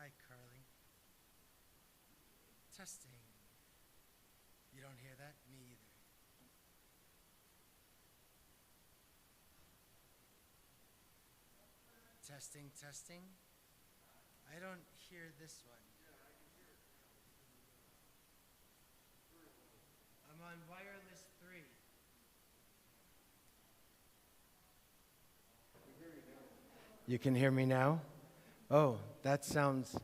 Hi, Carly. Testing. You don't hear that? Me either. Testing, testing. I don't hear this one. I'm on wireless 3. You can hear me now? Oh, that sounds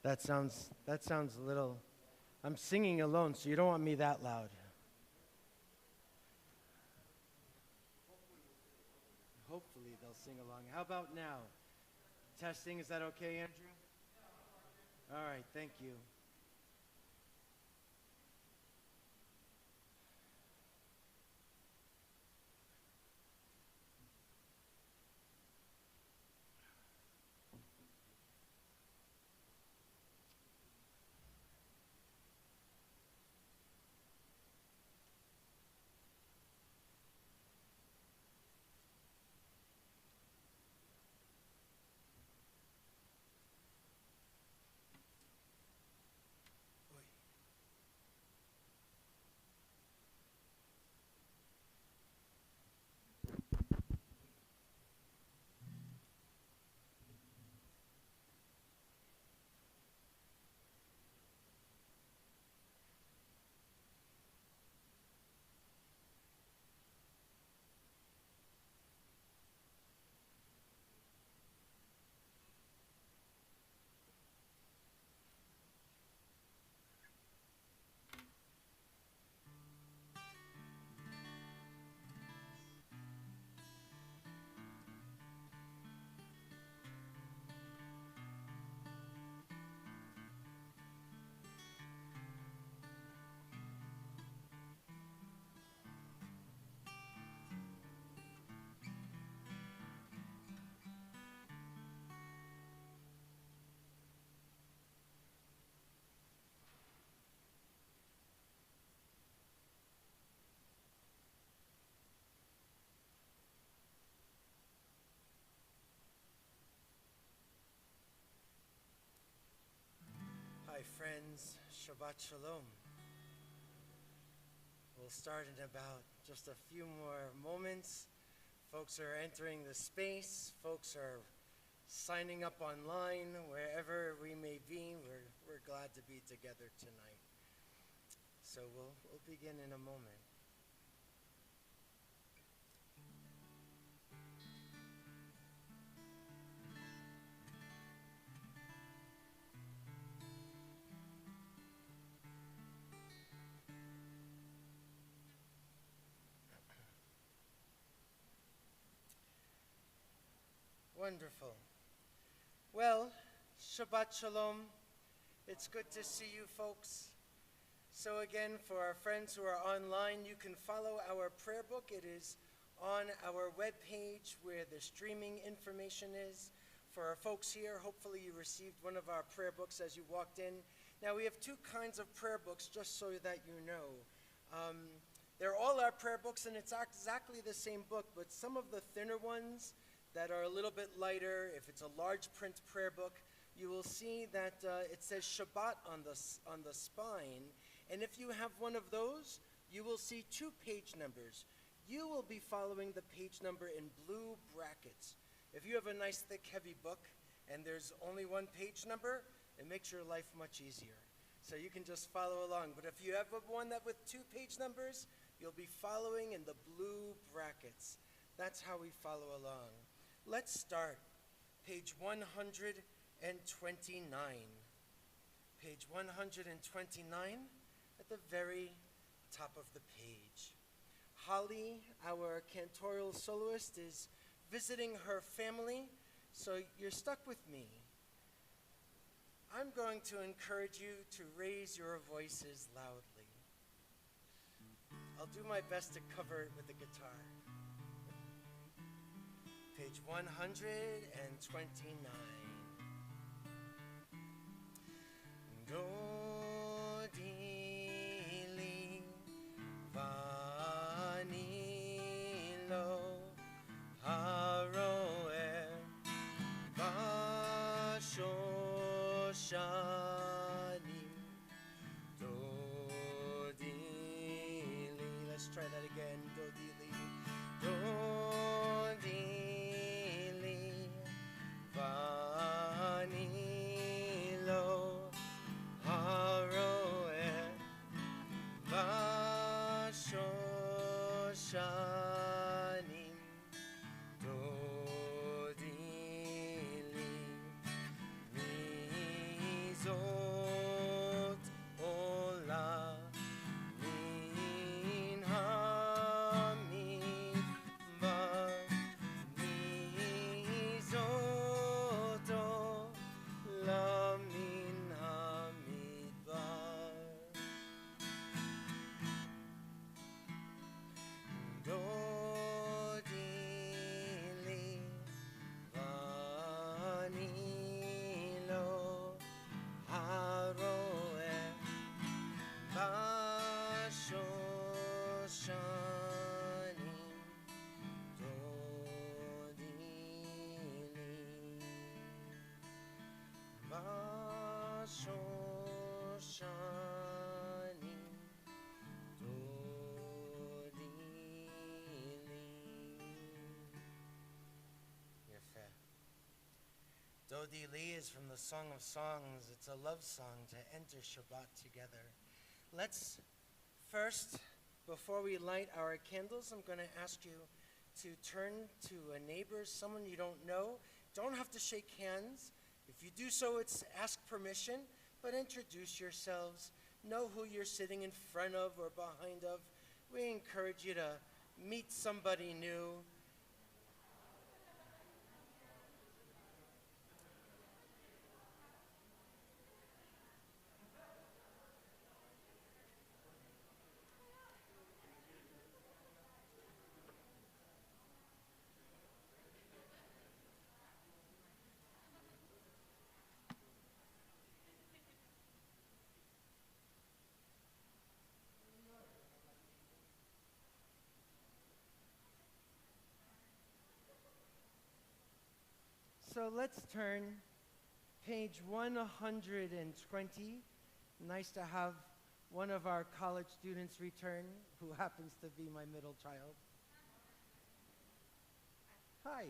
a little, I'm singing alone, so you don't want me that loud. Hopefully they'll sing along. How about now? Testing, is that okay, Andrew? All right, thank you. Oy. Hi, friends. Shabbat Shalom. We'll start in about just a few more moments. Folks are entering the space. Folks are signing up online. Wherever we may be, we're glad to be together tonight. So we'll begin in a moment. Wonderful. Well, Shabbat Shalom. It's good to see you folks. So again, for our friends who are online, you can follow our prayer book. It is on our webpage where the streaming information is. For our folks here, hopefully you received one of our prayer books as you walked in. Now we have two kinds of prayer books, just so that you know. They're all our prayer books, and it's exactly the same book, but some of the thinner ones that are a little bit lighter, if it's a large print prayer book, you will see that it says Shabbat on the spine. And if you have one of those, you will see 2 page numbers. You will be following the page number in blue brackets. If you have a nice, thick, heavy book, and there's only 1 page number, it makes your life much easier. So you can just follow along. But if you have one that with 2 page numbers, you'll be following in the blue brackets. That's how we follow along. Let's start. Page 129. Page 129 at the very top of the page. Holly, our cantorial soloist, is visiting her family, so you're stuck with me. I'm going to encourage you to raise your voices loudly. I'll do my best to cover it with the guitar. Page 129. Dodili vanilo haroer vashon Dodili. Let's try that again. Dodili. Dodili. Vanilo. Haroe. Vashoshanim. Dodili. Mizot ola min hamidbar. Mizot ola min hamidbar. Dodili vanilo haroe vashoshanim dodili vashoshanim Yafeh. Dodili is from the Song of Songs. It's a love song to enter Shabbat together. Let's first, before we light our candles, I'm going to ask you to turn to a neighbor, someone you don't know. Don't have to shake hands. If you do so, it's ask permission, but introduce yourselves. Know who you're sitting in front of or behind of. We encourage you to meet somebody new. So let's turn page 120. Nice to have one of our college students return, who happens to be my middle child. Hi.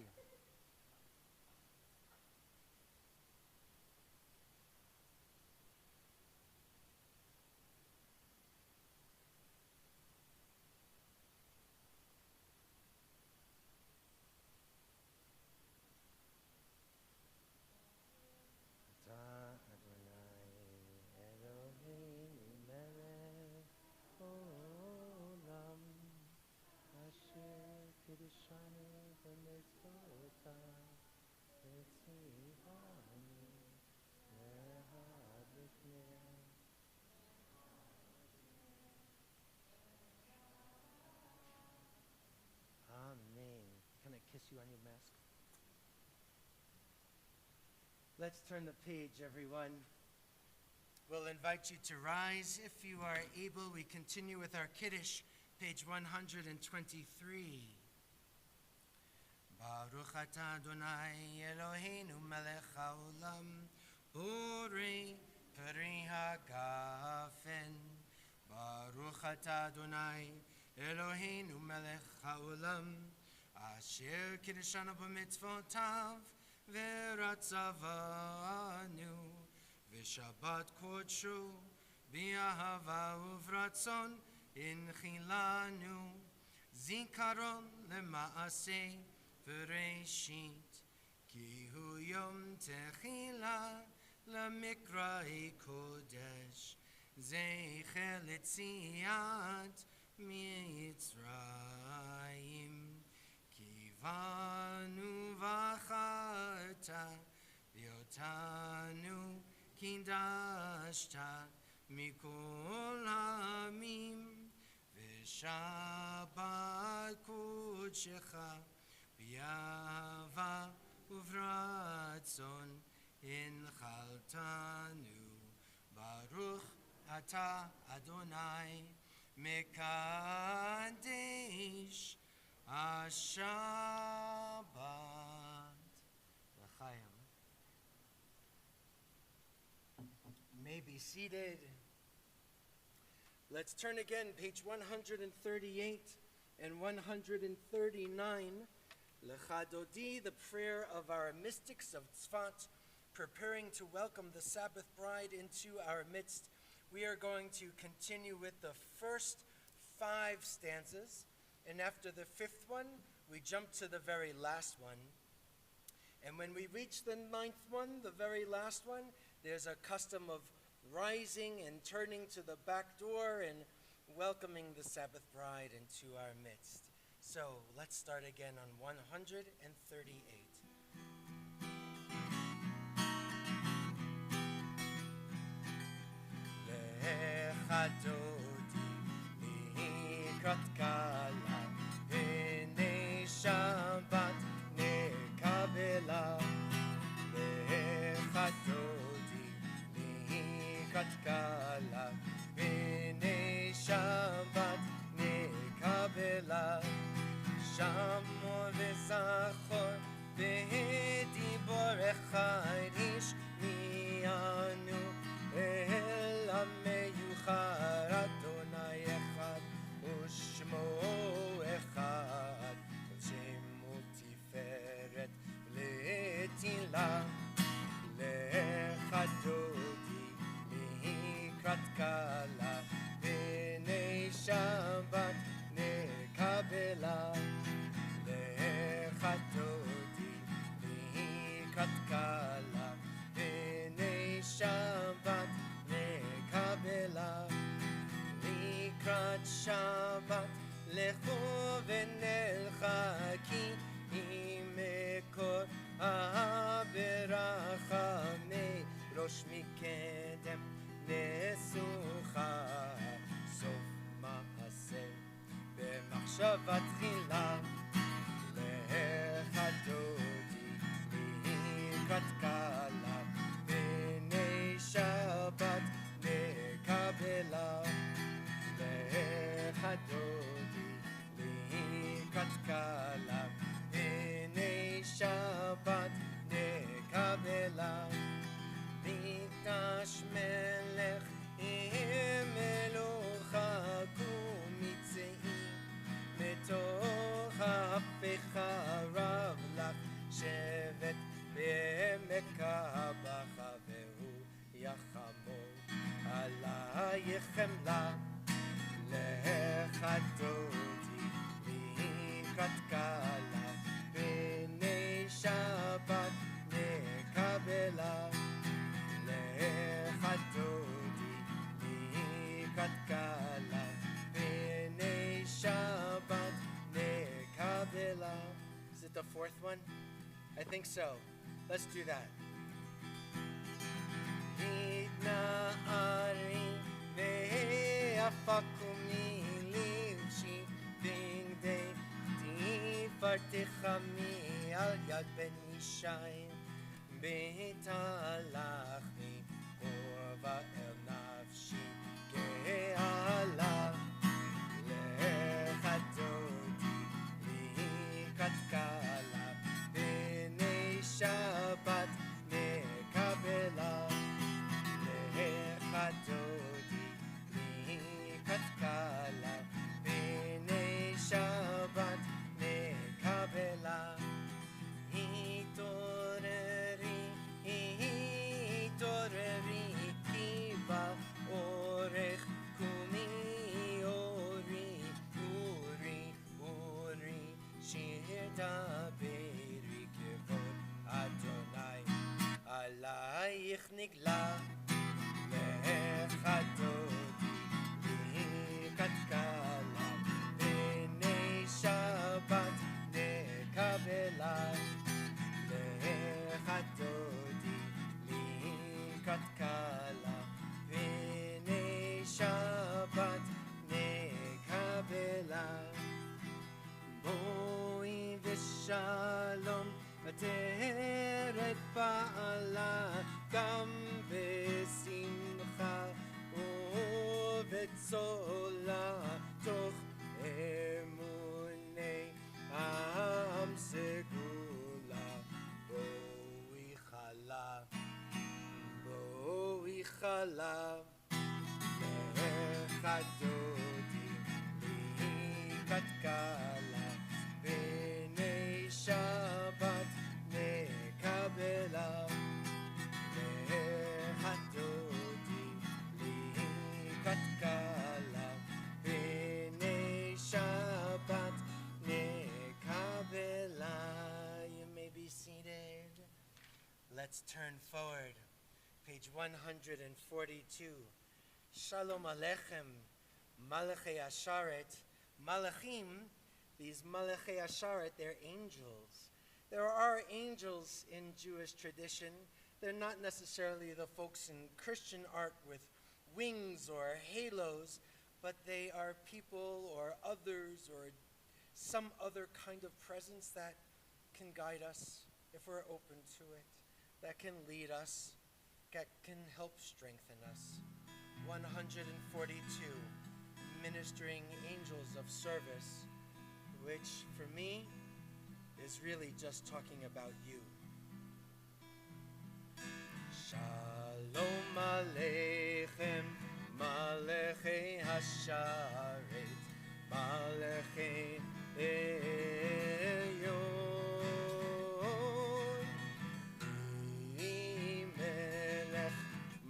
Amen. Can I kiss you on your mask? Let's turn the page, everyone. We'll invite you to rise. If you are able, we continue with our Kiddush, page 123. Baruch atah Adonai Eloheinu melech haolam, borei peri hagafen. Baruch atah Adonai Eloheinu melech haolam, asher kiddushanu b'mitzvotav v'ratzavanu, v'shabbat kodshu b'ahava uvratzon inchilanu, zikaron lema'aseh Bereshit, ki hu yom techila lemikrai kodesh, zecher letziat mitzrayim, ki vanu v'achata v'yotanu kindashta mikol hamim, v'shabbat kodshecha Yava uvratzon inchaltanu, Baruch atah Adonai mekadesh Hashabbat. L'chaim. be seated. Let's turn again, page 138 and 139. Lecha Dodi, the prayer of our mystics of Tzfat, preparing to welcome the Sabbath bride into our midst. We are going to continue with the first 5 stanzas, and after the 5th one, we jump to the very last one. And when we reach the 9th one, the very last one, there's a custom of rising and turning to the back door and welcoming the Sabbath bride into our midst. So let's start again on 138. Lecha Dodi likrat kala b'nei Shabbat nekabela. Lecha Dodi likrat kala b'nei Shabbat nekabela. Shamor v'zachor v'diborecha ish mi'anu el ha'meyuchad Adonai echad u'shmo echad Shemo tiferet le'tila lecha Dodi likrat kala b'nei Shabbat nekabela. Lecha Dodi likrat kala b'nei Shabbat nekabela. Likrat Shabbat lechu v'nelcha ki imekor ha'beracha me'rosh mikedem nesucha sof ma'aseh b'machshava tchila. Lecha Dodi likrat kala b'nei Shabbat nekabela. Lecha Dodi likrat kala b'nei Shabbat nekabela. Mikdash melech melucha kumitzeim metoch ha'pecha rav lach shevet be'mekabacha vehu yachamo alayich chemla. Lecha Dodi likrat kala b'nei Shabbat nekabela. Lecha Dodi likrat kala b'nei Shabbat nekabela. Is it the 4th one? I think so. Let's do that. Hitna'ari ve'afaku milivshi b'ngdei tifartecha mi'al yad ben Yishai b'talachni orva el nafshi ge'ala. Lecha Dodi likrat kala b'nei Shabbat nekabela. Lecha Dodi likrat kala b'nei Shabbat nekabela. Hitoreri kiba orech kumi ori shir daberi kevod Adonai alayich nigla. Lecha Dodi likrat kala b'nei Shabbat nekabela. Lecha Dodi likrat kala b'nei Shabbat nekabela. Boi v'shalom aderet ba'ala gam v'simcha u'v'tzola toch emunei am segula. Boi chala chalav lechadodi likat kala b'nei Shabbat nekabelav lechadodi likat kala b'nei Shabbat nekabela. You may be seated. Let's turn forward. Page 142. Shalom Aleichem, Malachei Asharet. Malachim, these Malachei Asharet, they're angels. There are angels in Jewish tradition. They're not necessarily the folks in Christian art with wings or halos, but they are people or others or some other kind of presence that can guide us if we're open to it, that can lead us, that can help strengthen us. 142, ministering angels of service, which for me is really just talking about you. Shalom Aleichem, Malachei Hasharet, Malachei Elyon, Melech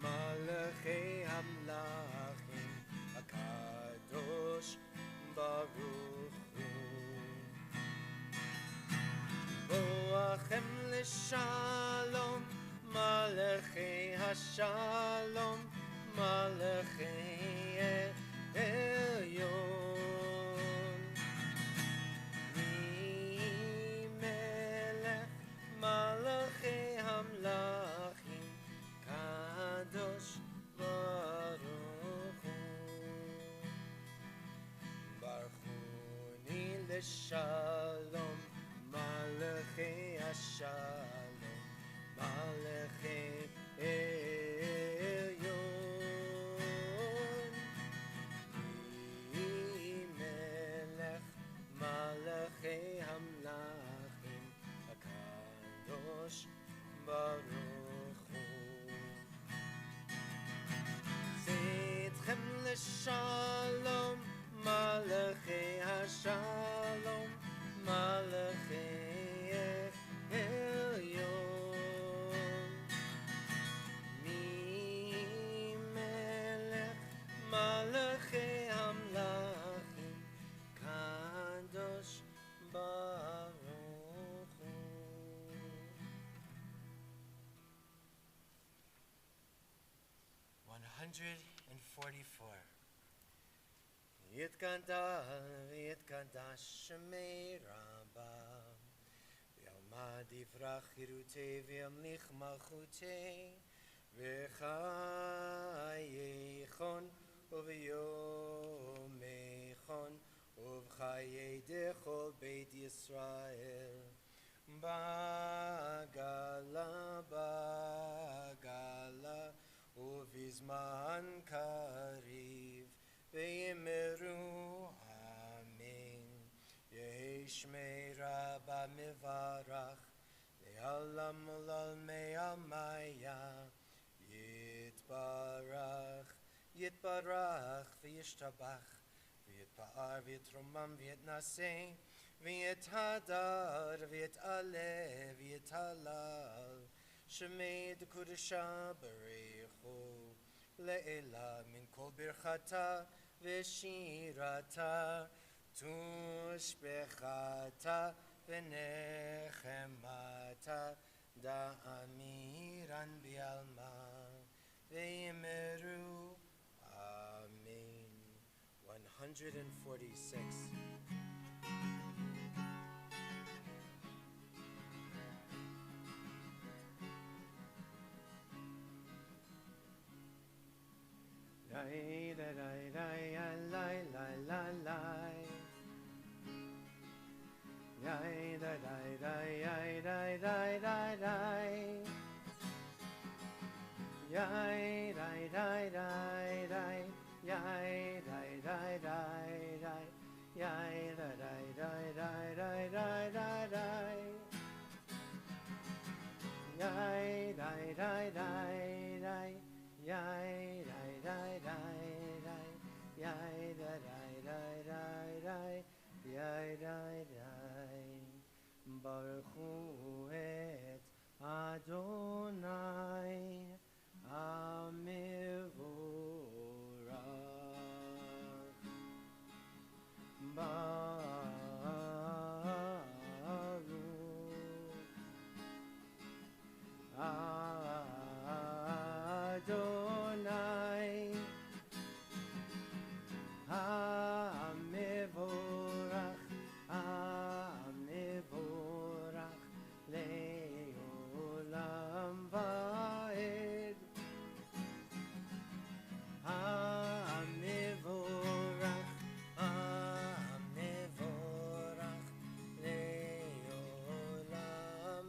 Malachei Hamlachim, Akadosh Baruch Hu. Boachem l'shalom, Malachei Hashalom, Malachei Elyon. Shalom, Malachei Hashalom, Malachei Elyon, Melech Malachei Hamlachim, Akadosh Baruch Hu. Zeitchem l'shalom, Malachei Hashalom, Malachei Elyon, Melech Malachei Hamlachim, Kadosh Baruch Hu. $144. Yitkadash Shemei Rabbah, V'yalmad Yivrach Chirutei V'yamlich Malchutei, V'chayeichon U'v'yomeichon U'v'chayei Dechol Beit Yisrael, Bagala Bagala U'v'zman Kariv V'yimeru Amen. Yehi Shmei Rabbah Mivarach Le'alam U'lalmei Amaya Yitbarach Yitbarach V'yishtabach V'yitpa'ar V'yitromam V'yitnaseh V'yithadar V'yit'aleh V'yithalal Shemei D'Kudesha Barechu Le'ela Min Kol Birchata V'shirata Tushbechata V'nechemata Da'amiran Bi'alma V'yimeru Amen. 146. Yai rai rai rai rai, yai rai rai rai rai, yai rai rai. Baruch Hu et Adonai Amivorach. Baruch Adonai Hamivorach, Hamivorach Leolam Vaed. Hamivorach, Hamivorach Leolam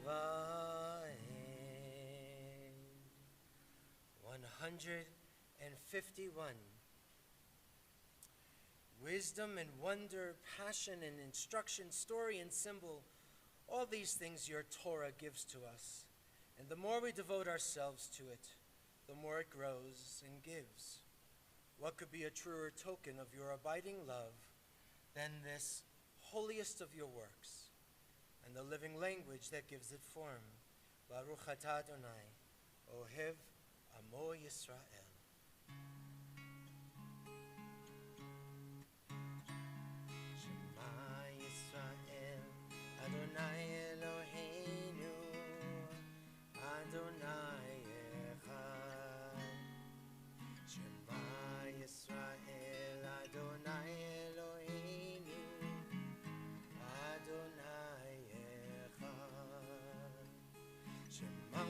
Vaed. 151. Wisdom and wonder, passion and instruction, story and symbol, all these things your Torah gives to us. And the more we devote ourselves to it, the more it grows and gives. What could be a truer token of your abiding love than this holiest of your works, and the living language that gives it form? Baruch atah Adonai, Ohev Amo Yisrael. Adonai Eloheinu, Adonai Echad. Shema Yisrael, Adonai Eloheinu, Adonai Echad. Shema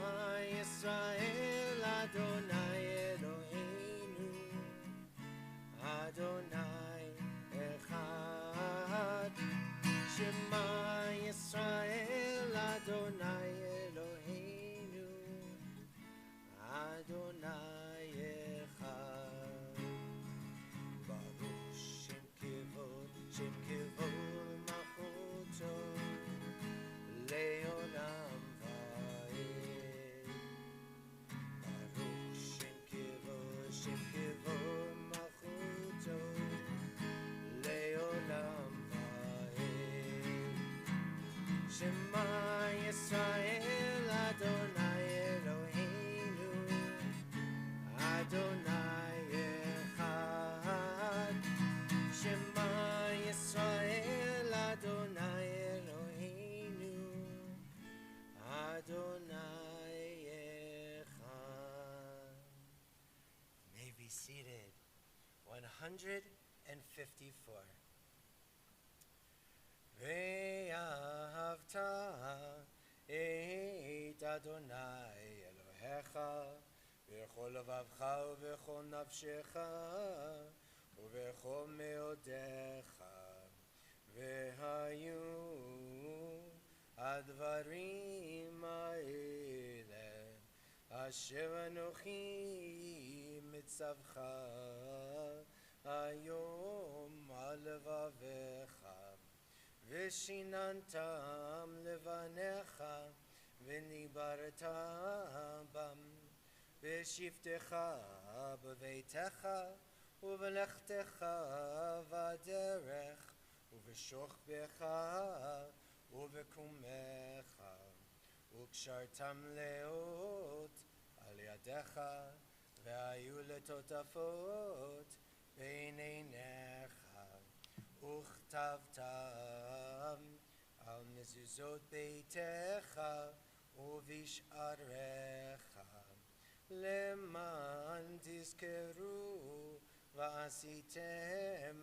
Yisrael, Adonai Eloheinu, Adonai Echad. Shema Yisrael, Adonai Eloheinu, Adonai Echad. Baruch Shem Kivod Malchuto, Leolam Vaed. Baruch Shem Kivod Malchuto, Leolam Shema Yisrael, Adonai Eloheinu, Adonai Echad. Shema Yisrael, Adonai Eloheinu, Adonai Echad. May be seated. 154. ואהבת את אדוני אלוהיך בכל לבבך ובכל נפשך ובכל מאודיך, והיו הדברים האלה אשר אנוכי מצווך היום על לבביך, ושיננתם לבניך וניברת בם, בשבתך בביתך ובלכתך בדרך ובשוכבך ובקומך, וקשרתם לאות על ידיך, והיו לטוטפות בין עיניך, וכתבתם על מזוזות ביתך ובשעריך, למען תזכרו ועשיתם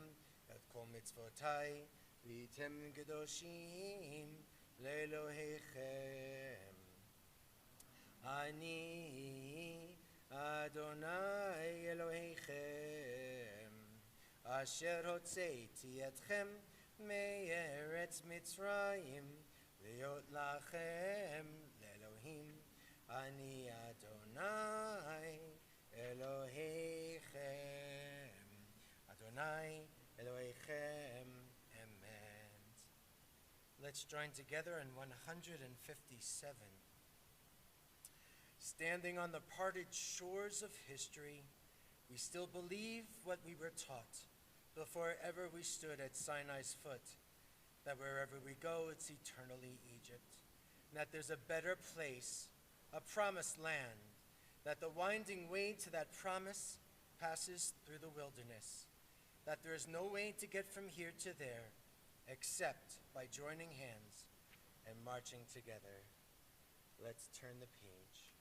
את כל מצוותי, והייתם קדושים לאלוהיכם. אני אדוני אלוהיכם, אשר הוצאתי אתכם מארץ מצרים, להיות לכם לאלוהים. אני אדוני אלוהיכם, אדוני אלוהיכם. Amen. Let's join together in 157. Standing on the parted shores of history, we still believe what we were taught before ever we stood at Sinai's foot, that wherever we go, it's eternally Egypt, and that there's a better place, a promised land, that the winding way to that promise passes through the wilderness, that there is no way to get from here to there except by joining hands and marching together. Let's turn the page.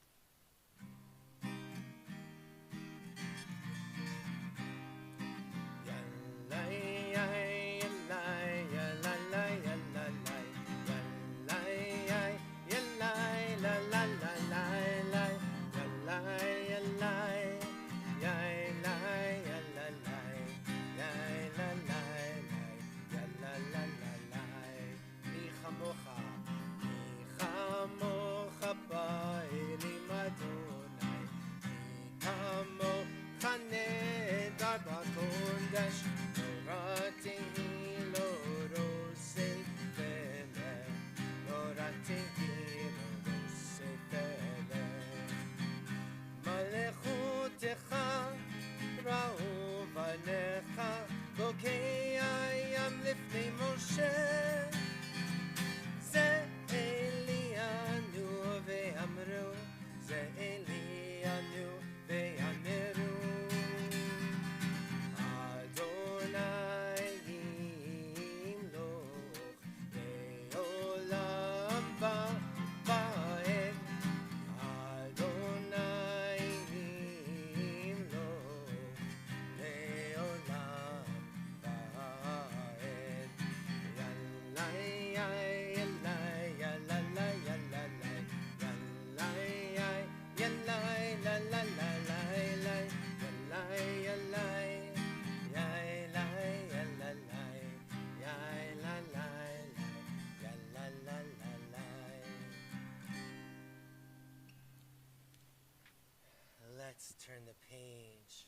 Let's turn the page.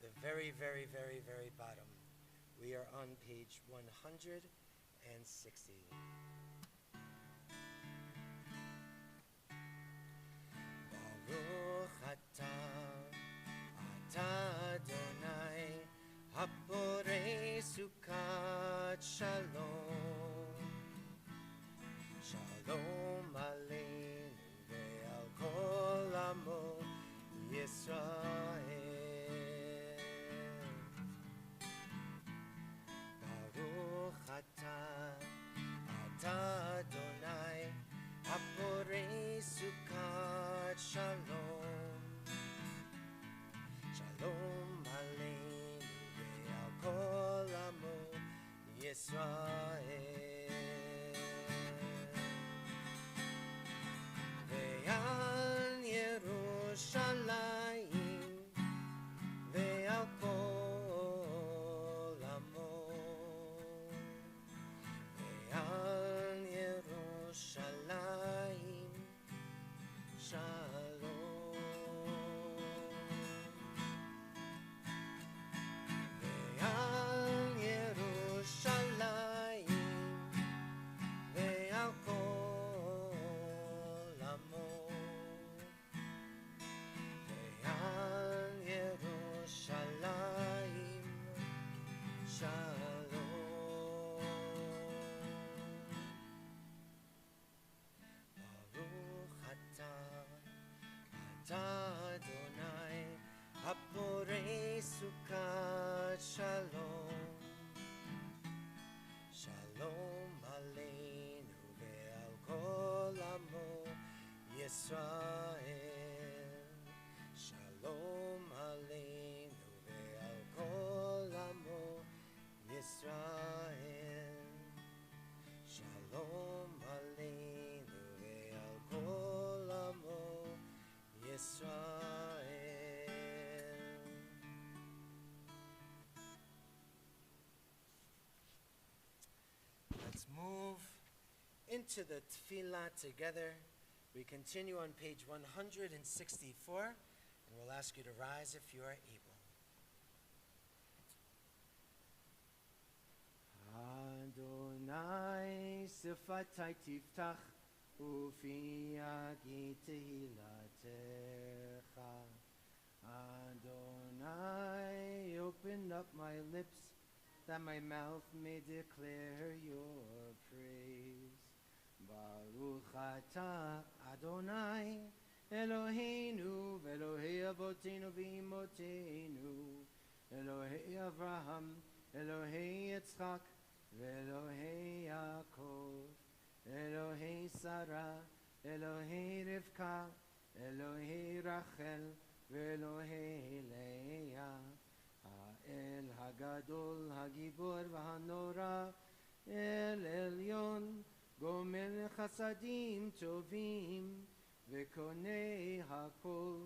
The very, very, very, very bottom. We are on page 160. Baruch atah Adonai haporei sukat shalom. Shalom aleinu ve'al kol amo Yisrael. Baruch atah Adonai haporei sukat shalom. Shalom aleinu ve'al kol amo Yisrael. Ve'al Yerushalayim ve'al kol amo. Ve'al Yerushalayim shalom. Ve'al Yerushalayim ve'al kol amo. Ve'al Yerushalayim shalom. Baruch atah Adonai haporei sukat shalom. Shalom aleinu ve'al kol amo Yisrael. Shalom aleinu ve'al kol amo Yisrael. Shalom aleinu ve'al kol amo Yisrael. Let's move into the tefillah together. We continue on page 164, and we'll ask you to rise if you are able. Adonai sifatai tiftach ufi Nagi Tehilatecha. Adonai, open up my lips, that my mouth may declare your praise. Baruch atah Adonai, Eloheinu, Elohei Avotenu v'Imotenu, Elohei Avraham, Elohei Yitzchak, Elohei Yaakov, Elohei Sarah, Elohei Rivka, Elohei Rachel, Elohei Leah, El Hagadol, Hagibor v'Hanora, El Elyon, Gomel Chasadim Tovim, V'Konei Hakol,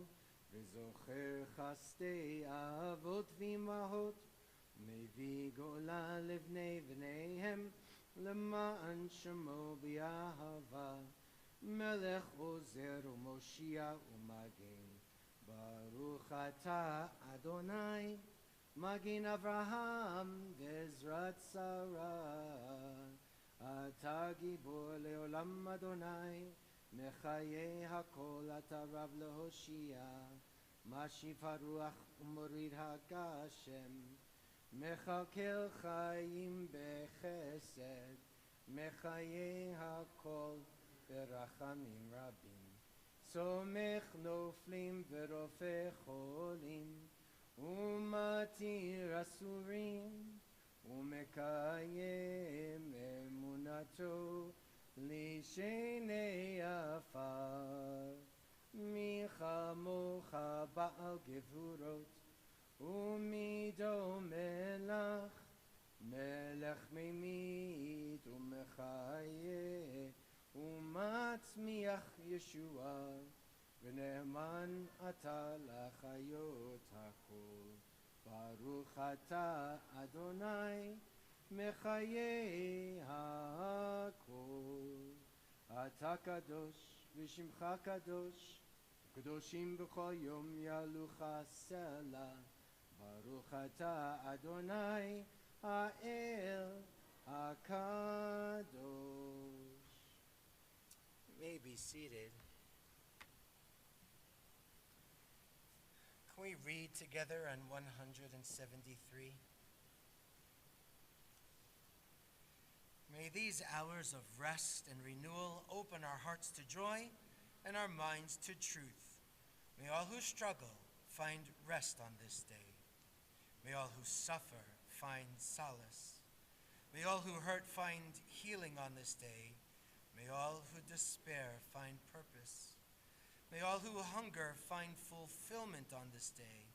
V'Zocher Chastei Avot v'Imahot, Mevi Gola Livnei V'neihem, Lema'an Shemo B'Yahava, Melech Ozer u'Moshia u'Magen, Baruch atah Adonai, Magin Avraham Vezrat Sarah, Atah Gibor Leolam Adonai, Mechaye Hakol Atah Rav Lehoshia, Mashif HaRuach Umorid HaGashem, Mechakel Chaim Bechesed, Mechaye Hakol Berachamim Rabim, Somech Noflim Verofe Cholim, Umatir Asurim, Umekayem Emunato, Lishenei Afar, Micha Mocha Baal Gevurot, Umido Melach, Melech Memit, Umechaye, Umatzmiach Yeshua, V'ne'eman atah lachayot hakol, Baruch atah Adonai, Mechaye hakol. Atah kadosh, v'shimcha kadosh, Kadoshim b'chol yom yalucha sela, Baruch atah Adonai, ha'el hakadosh. You may be seated. Can we read together on 173? May these hours of rest and renewal open our hearts to joy and our minds to truth. May all who struggle find rest on this day. May all who suffer find solace. May all who hurt find healing on this day. May all who despair find purpose. May all who hunger find fulfillment on this day,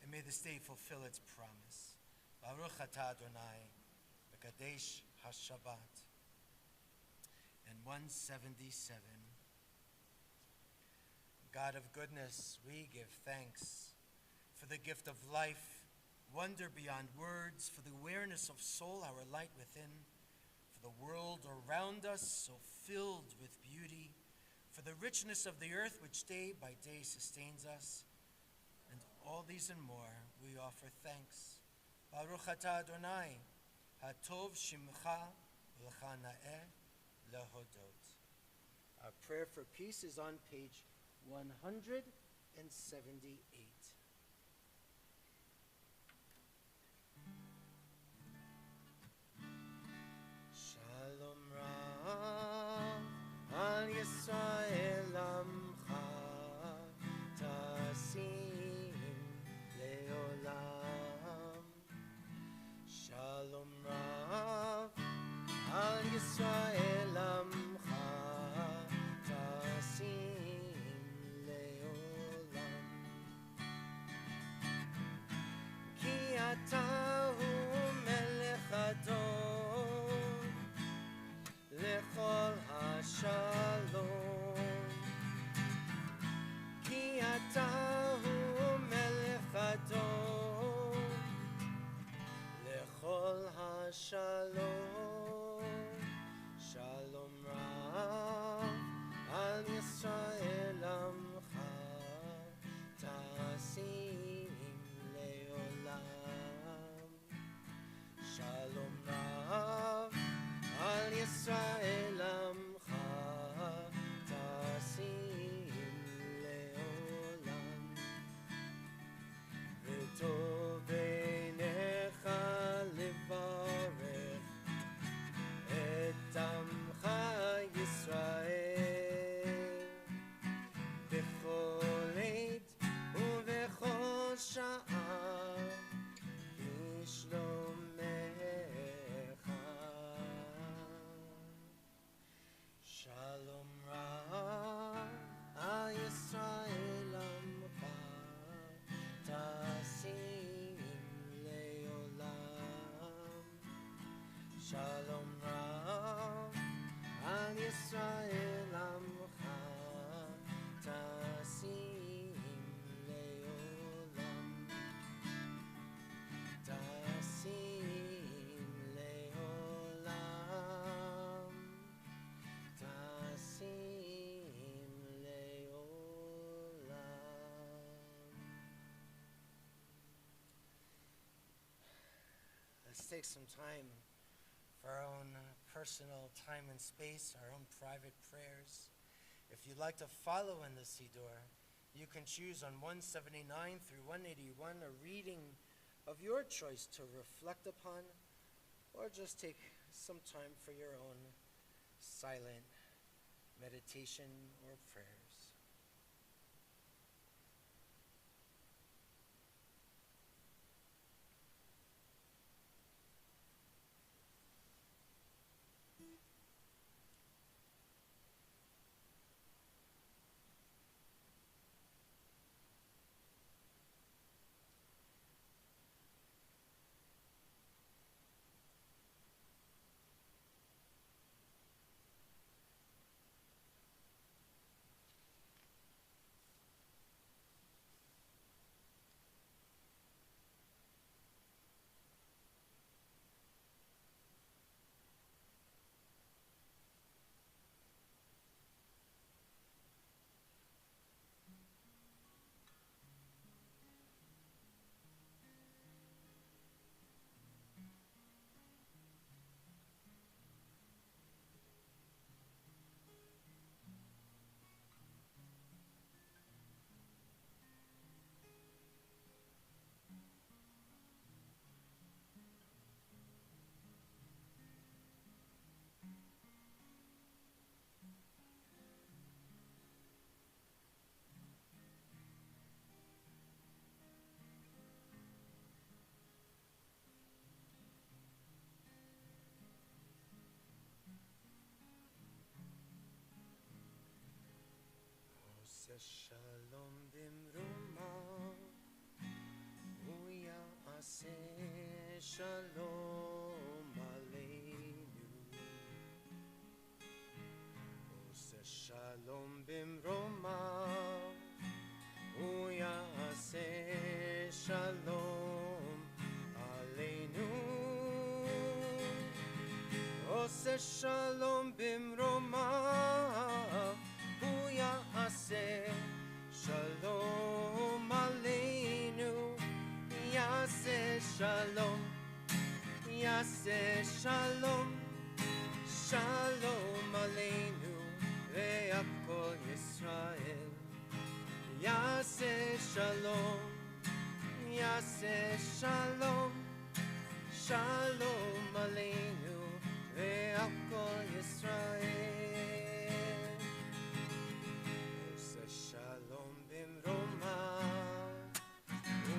and may this day fulfill its promise. Baruch atah Adonai, B'kadesh HaShabbat. And 177. God of goodness, we give thanks for the gift of life, wonder beyond words, for the awareness of soul, our light within, for the world around us so filled with beauty, for the richness of the earth which day by day sustains us, and all these and more we offer thanks. Baruch atah Adonai, hatov shimcha v'lecha na'eh lehodot. Our prayer for peace is on page 178. Shalom Rav al Yisrael Amcha Tasim Leolam. Shalom Rav al Yisrael Amcha Tasim Leolam. Shalom Rav Al Yisrael Amcha Tasim Leolam Tasim Leolam Tasim Leolam. Let's take some time for our own personal time and space, our own private prayers. If you'd like to follow in the Siddur, you can choose on 179 through 181 a reading of your choice to reflect upon, or just take some time for your own silent meditation or prayers. Shalom bimruma, uya ase shalom aleinu. Ose shalom bimruma, uya ase shalom aleinu. Ose shalom bimroma. Shalom aleinu, yaseh shalom, yaseh shalom, shalom aleinu, ve'akol Yisrael. Yaseh shalom, yaseh shalom, shalom aleinu, ve'akol Yisrael. Shalom bimroma,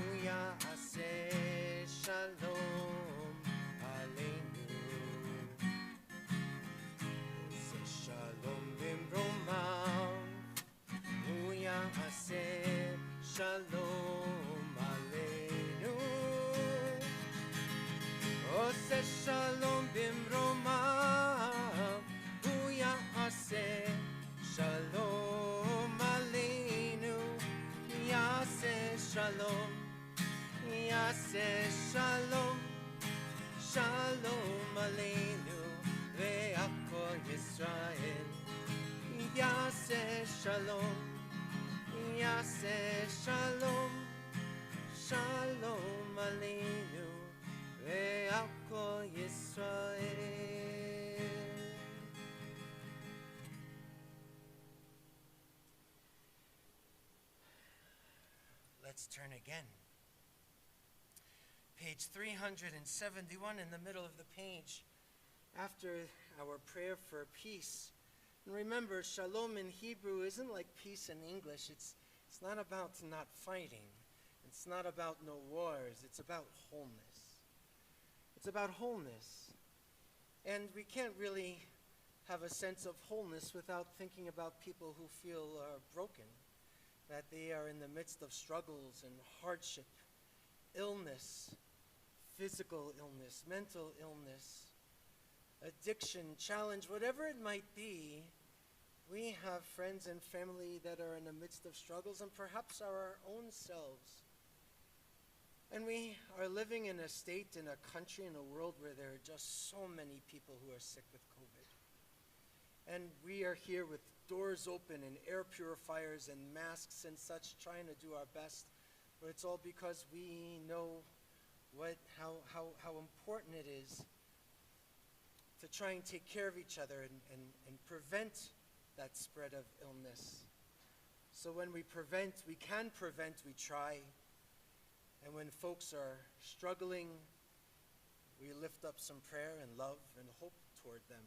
uya aseh shalom aleinu. Shalom bimroma, uya aseh shalom aleinu. Ose shalom bimroma, uya aseh shalom aleinu. Yaseh shalom, yaseh shalom, shalom aleinu, ve'akol Yisrael. Yaseh shalom, yaseh shalom, shalom aleinu, ve'akol Yisrael. Let's turn again. Page 371 in the middle of the page, after our prayer for peace. And remember, shalom in Hebrew isn't like peace in English. It's not about not fighting. It's not about no wars. It's about wholeness. It's about wholeness. And we can't really have a sense of wholeness without thinking about people who feel broken, that they are in the midst of struggles and hardship, illness, physical illness, mental illness. addiction, challenge, whatever it might be, we have friends and family that are in the midst of struggles, and perhaps our own selves. And we are living in a state, in a country, in a world where there are just so many people who are sick with COVID. And we are here with doors open and air purifiers and masks and such, trying to do our best. But it's all because we know how important it is to try and take care of each other and prevent that spread of illness. So when we can prevent, we try. And when folks are struggling, we lift up some prayer and love and hope toward them.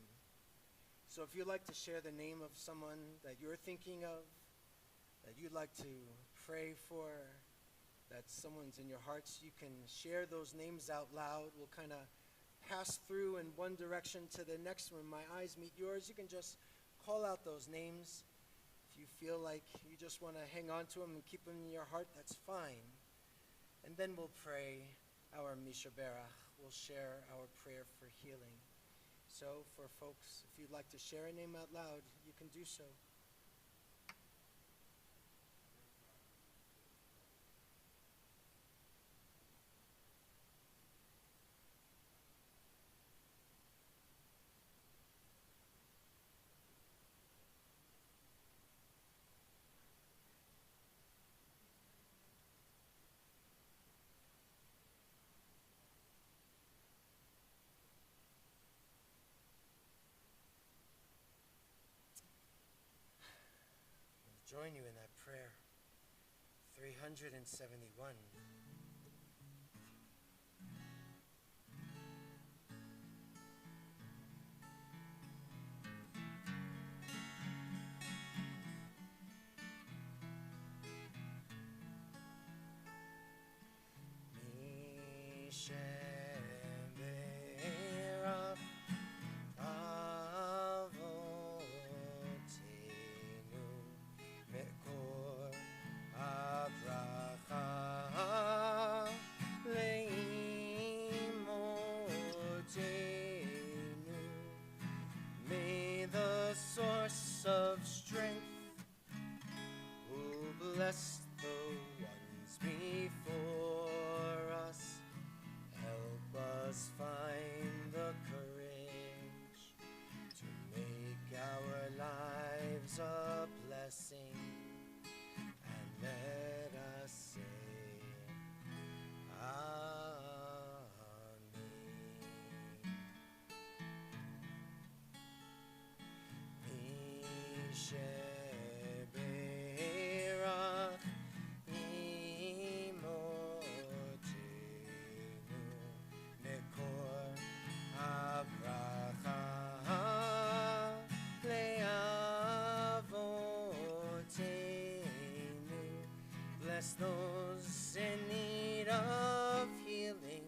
So if you'd like to share the name of someone that you're thinking of, that you'd like to pray for, that someone's in your hearts, you can share those names out loud. We'll kind of pass through in one direction to the next. When my eyes meet yours, you can just call out those names. If you feel like you just want to hang on to them and keep them in your heart, that's fine. And then we'll pray our Misha Berach. We'll share our prayer for healing. So for folks, if you'd like to share a name out loud, you can do so. Join you in that prayer. 371. Bless the ones before us. Help us find the courage to make our lives a blessing. And let us say, Amen. Bless those in need of healing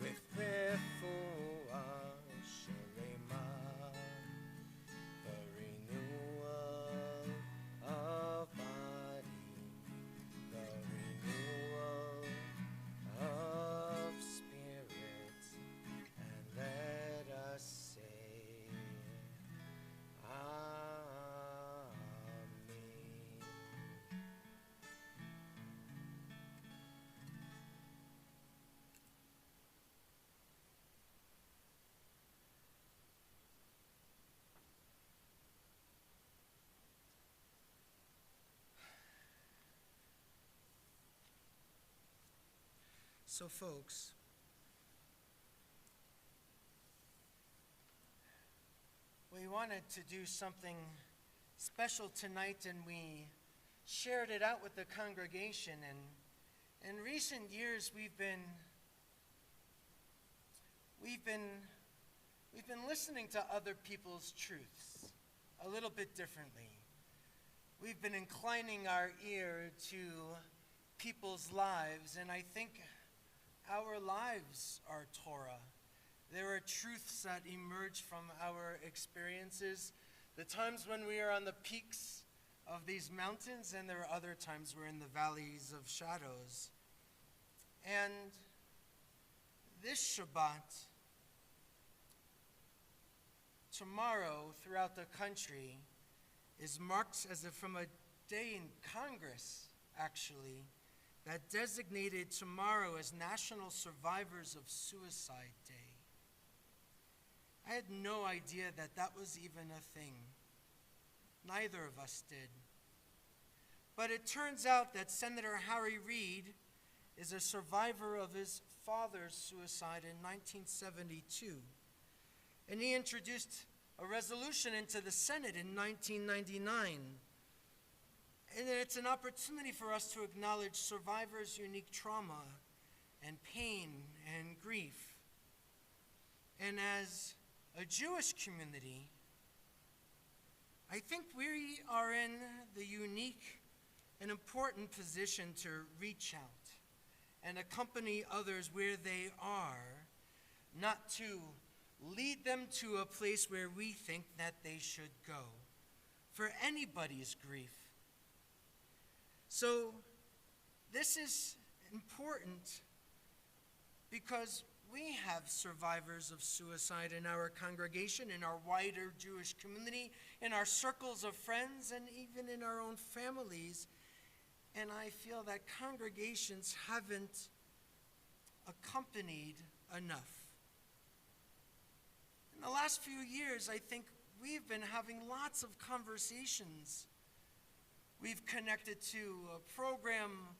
with refuah shalema, the renewal of body, the renewal of spirit, and let us say, Amen. So folks, we wanted to do something special tonight, and we shared it out with the congregation. And in recent years, we've been listening to other people's truths a little bit differently. We've been inclining our ear to people's lives, and I think our lives are Torah. There are truths that emerge from our experiences. The times when we are on the peaks of these mountains, and there are other times we're in the valleys of shadows. And this Shabbat, tomorrow throughout the country is marked from a day in Congress, actually, that designated tomorrow as National Survivors of Suicide Day. I had no idea that that was even a thing. Neither of us did. But it turns out that Senator Harry Reid is a survivor of his father's suicide in 1972. And he introduced a resolution into the Senate in 1999. And it's an opportunity for us to acknowledge survivors' unique trauma and pain and grief. And as a Jewish community, I think we are in the unique and important position to reach out and accompany others where they are, not to lead them to a place where we think that they should go for anybody's grief. So this is important because we have survivors of suicide in our congregation, in our wider Jewish community, in our circles of friends, and even in our own families. And I feel that congregations haven't accompanied enough. In the last few years, I think we've been having lots of conversations. We've connected to a program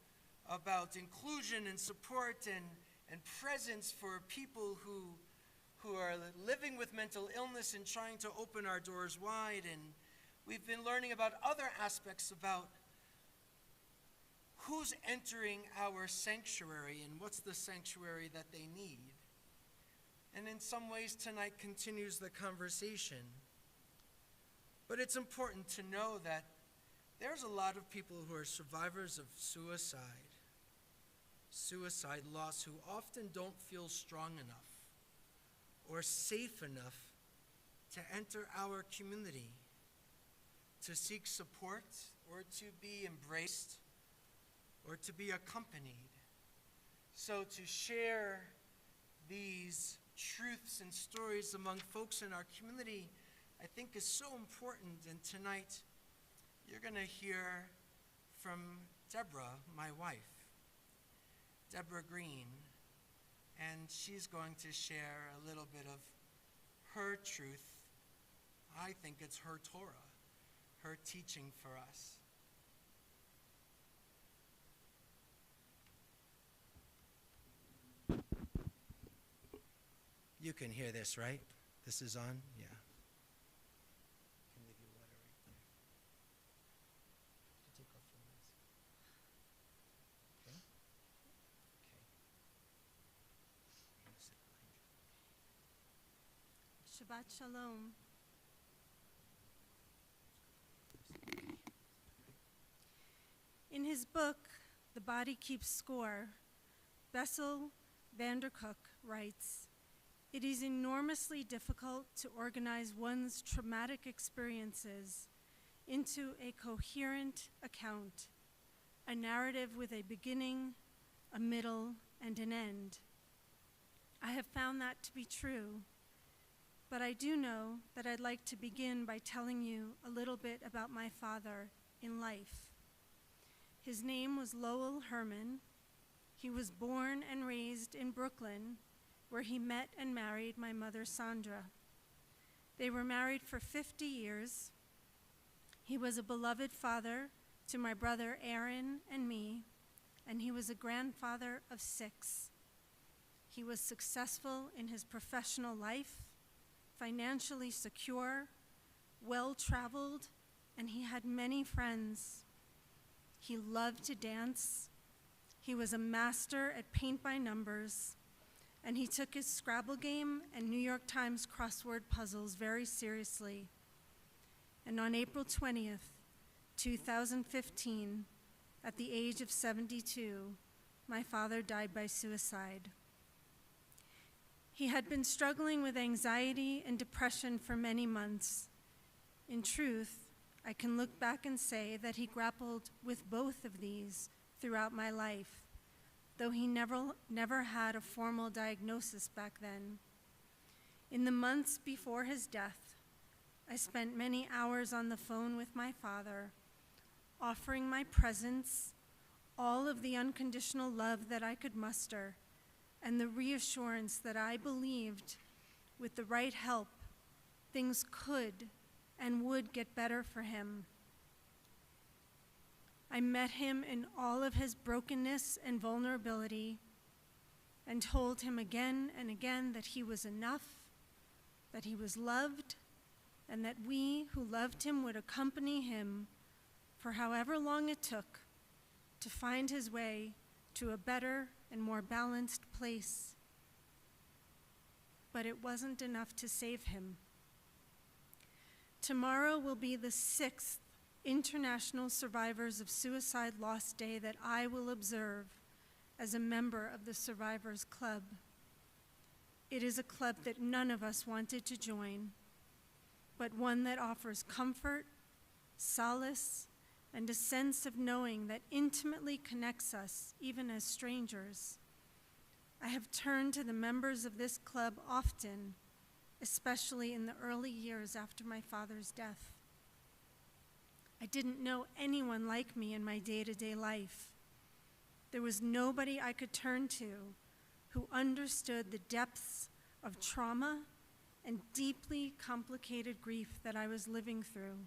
about inclusion and support and presence for people who are living with mental illness and trying to open our doors wide. And we've been learning about other aspects about who's entering our sanctuary and what's the sanctuary that they need. And in some ways, tonight continues the conversation. But it's important to know that there's a lot of people who are survivors of suicide loss, who often don't feel strong enough or safe enough to enter our community, to seek support or to be embraced or to be accompanied. So to share these truths and stories among folks in our community, I think is so important. And tonight, you're going to hear from Deborah, my wife, Deborah Green, and she's going to share a little bit of her truth. I think it's her Torah, her teaching for us. You can hear this, right? This is on? Yeah. I can leave you water right there. You take off your mask. Okay? Okay. I'm going to sit behind you. Shabbat Shalom. In his book, The Body Keeps Score, Bessel van der Kolk writes, "It is enormously difficult to organize one's traumatic experiences into a coherent account, a narrative with a beginning, a middle, and an end. I have found that to be true, but I do know that I'd like to begin by telling you a little bit about my father in life. His name was Lowell Herman. He was born and raised in Brooklyn, where he met and married my mother, Sandra. They were married for 50 years. He was a beloved father to my brother Aaron and me, and he was a grandfather of 6. He was successful in his professional life, financially secure, well-traveled, and he had many friends. He loved to dance. He was a master at paint by numbers, and he took his Scrabble game and New York Times crossword puzzles very seriously. And on April 20th, 2015, at the age of 72, my father died by suicide. He had been struggling with anxiety and depression for many months. In truth, I can look back and say that he grappled with both of these throughout my life, though he never had a formal diagnosis back then. In the months before his death, I spent many hours on the phone with my father, offering my presence, all of the unconditional love that I could muster, and the reassurance that I believed with the right help, things could and would get better for him. I met him in all of his brokenness and vulnerability and told him again and again that he was enough, that he was loved, and that we who loved him would accompany him for however long it took to find his way to a better and more balanced place. But it wasn't enough to save him. Tomorrow will be the 6th International Survivors of Suicide Loss Day that I will observe as a member of the Survivors Club. It is a club that none of us wanted to join, but one that offers comfort, solace, and a sense of knowing that intimately connects us, even as strangers. I have turned to the members of this club often, especially in the early years after my father's death. I didn't know anyone like me in my day-to-day life. There was nobody I could turn to who understood the depths of trauma and deeply complicated grief that I was living through.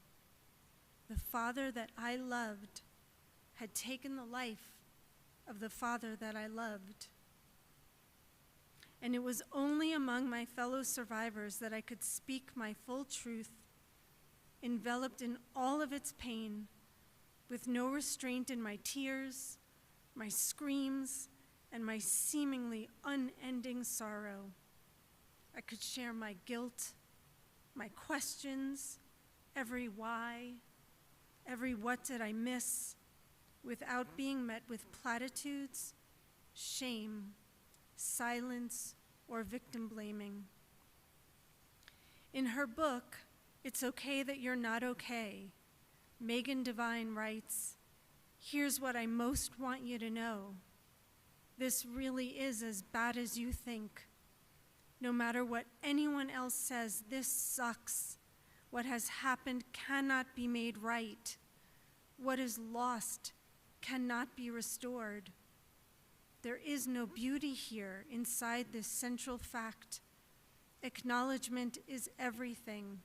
The father that I loved had taken the life of the father that I loved. And it was only among my fellow survivors that I could speak my full truth, enveloped in all of its pain, with no restraint in my tears, my screams, and my seemingly unending sorrow. I could share my guilt, my questions, every why, every what did I miss, without being met with platitudes, shame, silence, or victim blaming. In her book, It's Okay That You're Not Okay, Megan Devine writes, "Here's what I most want you to know. This really is as bad as you think. No matter what anyone else says, this sucks. What has happened cannot be made right. What is lost cannot be restored. There is no beauty here inside this central fact. Acknowledgement is everything.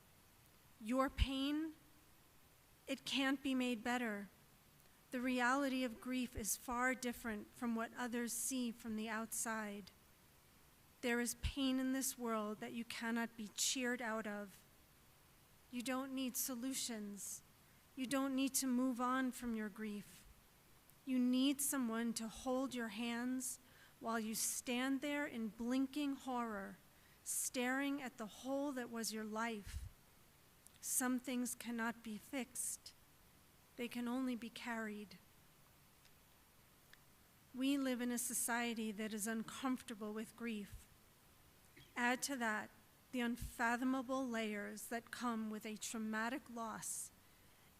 Your pain, it can't be made better. The reality of grief is far different from what others see from the outside. There is pain in this world that you cannot be cheered out of. You don't need solutions. You don't need to move on from your grief. You need someone to hold your hands while you stand there in blinking horror, staring at the hole that was your life. Some things cannot be fixed. They can only be carried. We live in a society that is uncomfortable with grief. Add to that the unfathomable layers that come with a traumatic loss,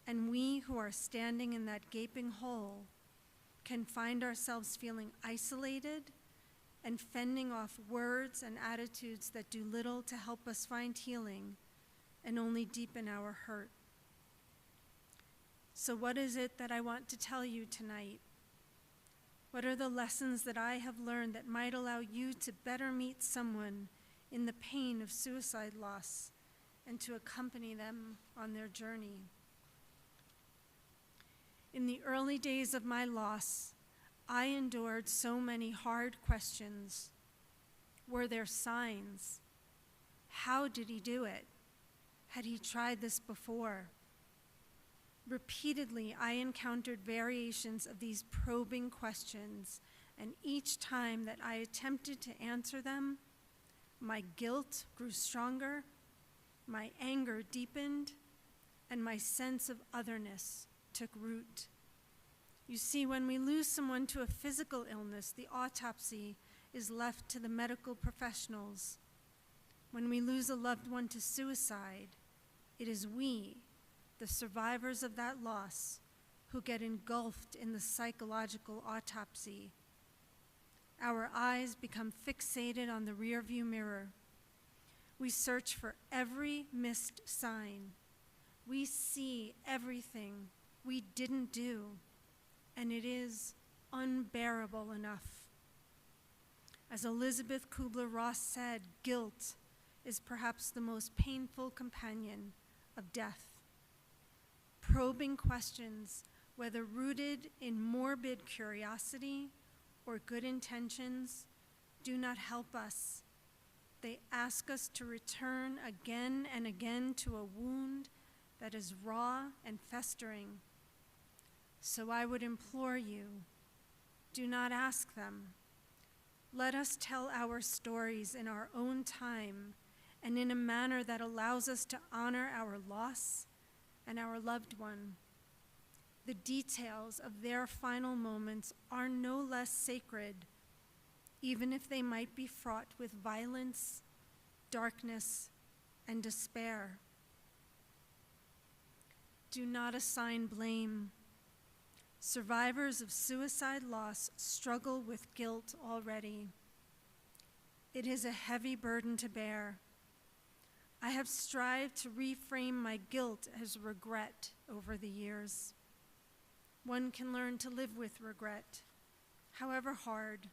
and we who are standing in that gaping hole can find ourselves feeling isolated and fending off words and attitudes that do little to help us find healing and only deepen our hurt. So what is it that I want to tell you tonight? What are the lessons that I have learned that might allow you to better meet someone in the pain of suicide loss and to accompany them on their journey? In the early days of my loss, I endured so many hard questions. Were there signs? How did he do it? Had he tried this before? Repeatedly, I encountered variations of these probing questions, and each time that I attempted to answer them, my guilt grew stronger, my anger deepened, and my sense of otherness took root. You see, when we lose someone to a physical illness, the autopsy is left to the medical professionals. When we lose a loved one to suicide, it is we, the survivors of that loss, who get engulfed in the psychological autopsy. Our eyes become fixated on the rearview mirror. We search for every missed sign. We see everything we didn't do, and it is unbearable enough. As Elizabeth Kubler-Ross said, guilt is perhaps the most painful companion of death. Probing questions, whether rooted in morbid curiosity or good intentions, do not help us. They ask us to return again and again to a wound that is raw and festering. So I would implore you, do not ask them. Let us tell our stories in our own time and in a manner that allows us to honor our loss and our loved one. The details of their final moments are no less sacred, even if they might be fraught with violence, darkness, and despair. Do not assign blame. Survivors of suicide loss struggle with guilt already. It is a heavy burden to bear. I have strived to reframe my guilt as regret over the years. One can learn to live with regret, however hard,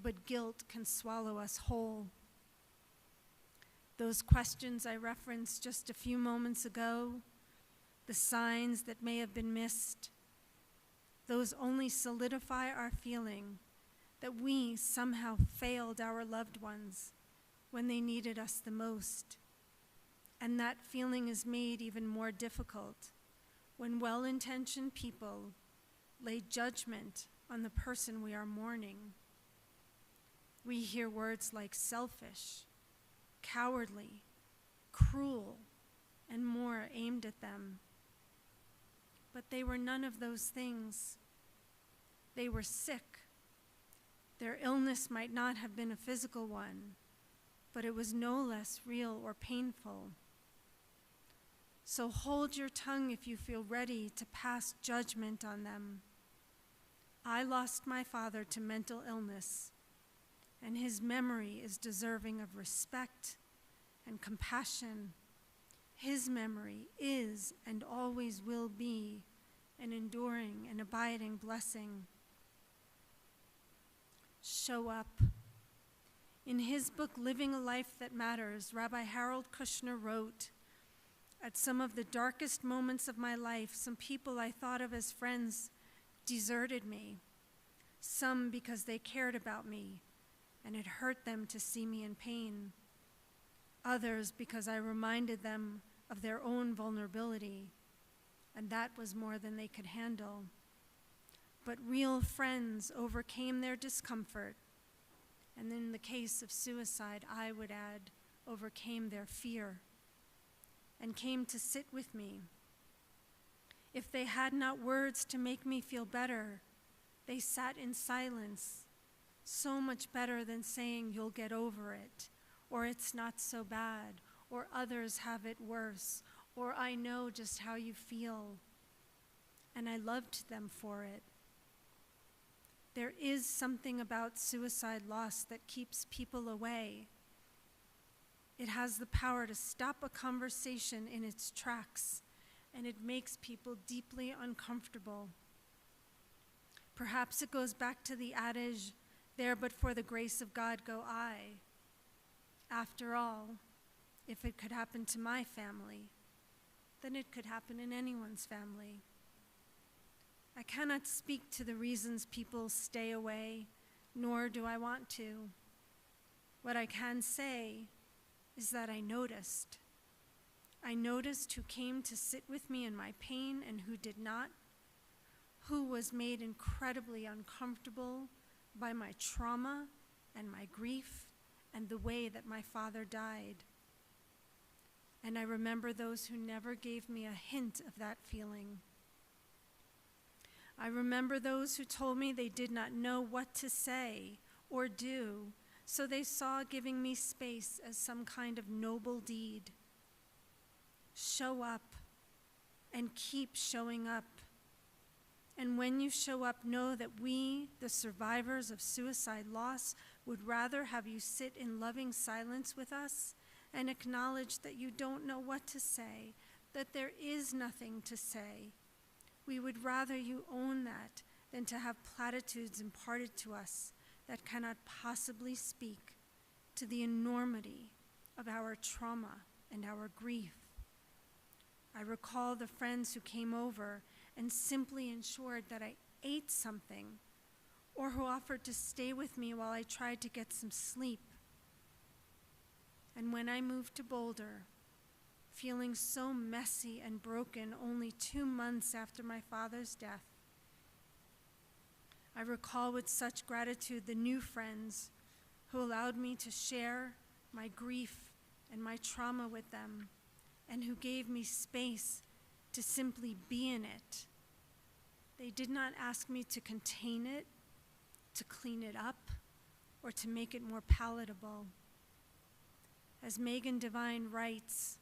but guilt can swallow us whole. Those questions I referenced just a few moments ago, the signs that may have been missed, those only solidify our feeling that we somehow failed our loved ones when they needed us the most. And that feeling is made even more difficult when well-intentioned people lay judgment on the person we are mourning. We hear words like selfish, cowardly, cruel, and more aimed at them. But they were none of those things. They were sick. Their illness might not have been a physical one, but it was no less real or painful. So hold your tongue if you feel ready to pass judgment on them. I lost my father to mental illness, and his memory is deserving of respect and compassion. His memory is and always will be an enduring and abiding blessing. Show up. In his book, Living a Life That Matters, Rabbi Harold Kushner wrote, "At some of the darkest moments of my life, some people I thought of as friends deserted me, some because they cared about me and it hurt them to see me in pain, others because I reminded them of their own vulnerability, and that was more than they could handle. But real friends overcame their discomfort, and in the case of suicide, I would add, overcame their fear, and came to sit with me. If they had not words to make me feel better, they sat in silence, so much better than saying, 'You'll get over it,' or 'It's not so bad,' or 'Others have it worse,' or 'I know just how you feel.' And I loved them for it. There is something about suicide loss that keeps people away. It has the power to stop a conversation in its tracks, and it makes people deeply uncomfortable. Perhaps it goes back to the adage, 'There but for the grace of God go I.' After all, if it could happen to my family, then it could happen in anyone's family. I cannot speak to the reasons people stay away, nor do I want to. What I can say is that I noticed. I noticed who came to sit with me in my pain and who did not, who was made incredibly uncomfortable by my trauma and my grief and the way that my father died. And I remember those who never gave me a hint of that feeling. I remember those who told me they did not know what to say or do, so they saw giving me space as some kind of noble deed. Show up and keep showing up. And when you show up, know that we, the survivors of suicide loss, would rather have you sit in loving silence with us and acknowledge that you don't know what to say, that there is nothing to say. We would rather you own that than to have platitudes imparted to us that cannot possibly speak to the enormity of our trauma and our grief. I recall the friends who came over and simply ensured that I ate something, or who offered to stay with me while I tried to get some sleep. And when I moved to Boulder, feeling so messy and broken only 2 months after my father's death, I recall with such gratitude the new friends who allowed me to share my grief and my trauma with them, and who gave me space to simply be in it. They did not ask me to contain it, to clean it up, or to make it more palatable. As Megan Devine writes,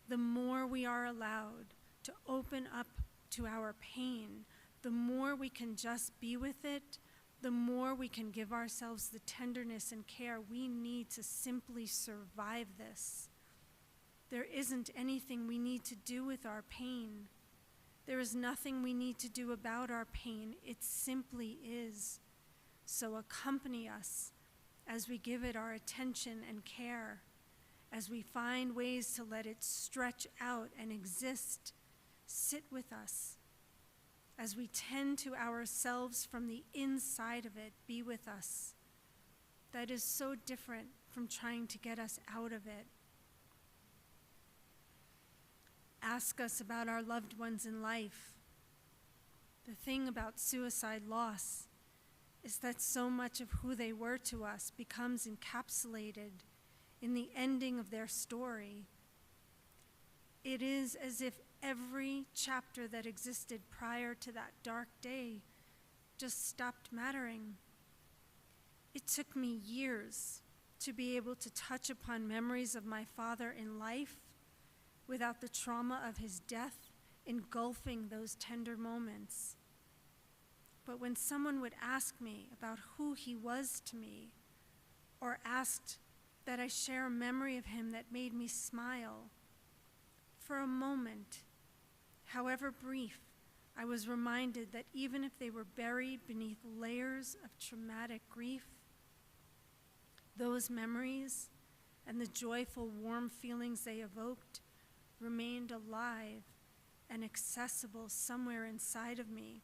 the more we are allowed to open up to our pain, the more we can just be with it, the more we can give ourselves the tenderness and care we need to simply survive this. There isn't anything we need to do with our pain. There is nothing we need to do about our pain. It simply is. So accompany us as we give it our attention and care, as we find ways to let it stretch out and exist. Sit with us. As we tend to ourselves from the inside of it, be with us. That is so different from trying to get us out of it. Ask us about our loved ones in life. The thing about suicide loss is that so much of who they were to us becomes encapsulated in the ending of their story. It is as if every chapter that existed prior to that dark day just stopped mattering. It took me years to be able to touch upon memories of my father in life without the trauma of his death engulfing those tender moments. But when someone would ask me about who he was to me, or asked that I share a memory of him that made me smile, for a moment, however brief, I was reminded that even if they were buried beneath layers of traumatic grief, those memories and the joyful, warm feelings they evoked remained alive and accessible somewhere inside of me.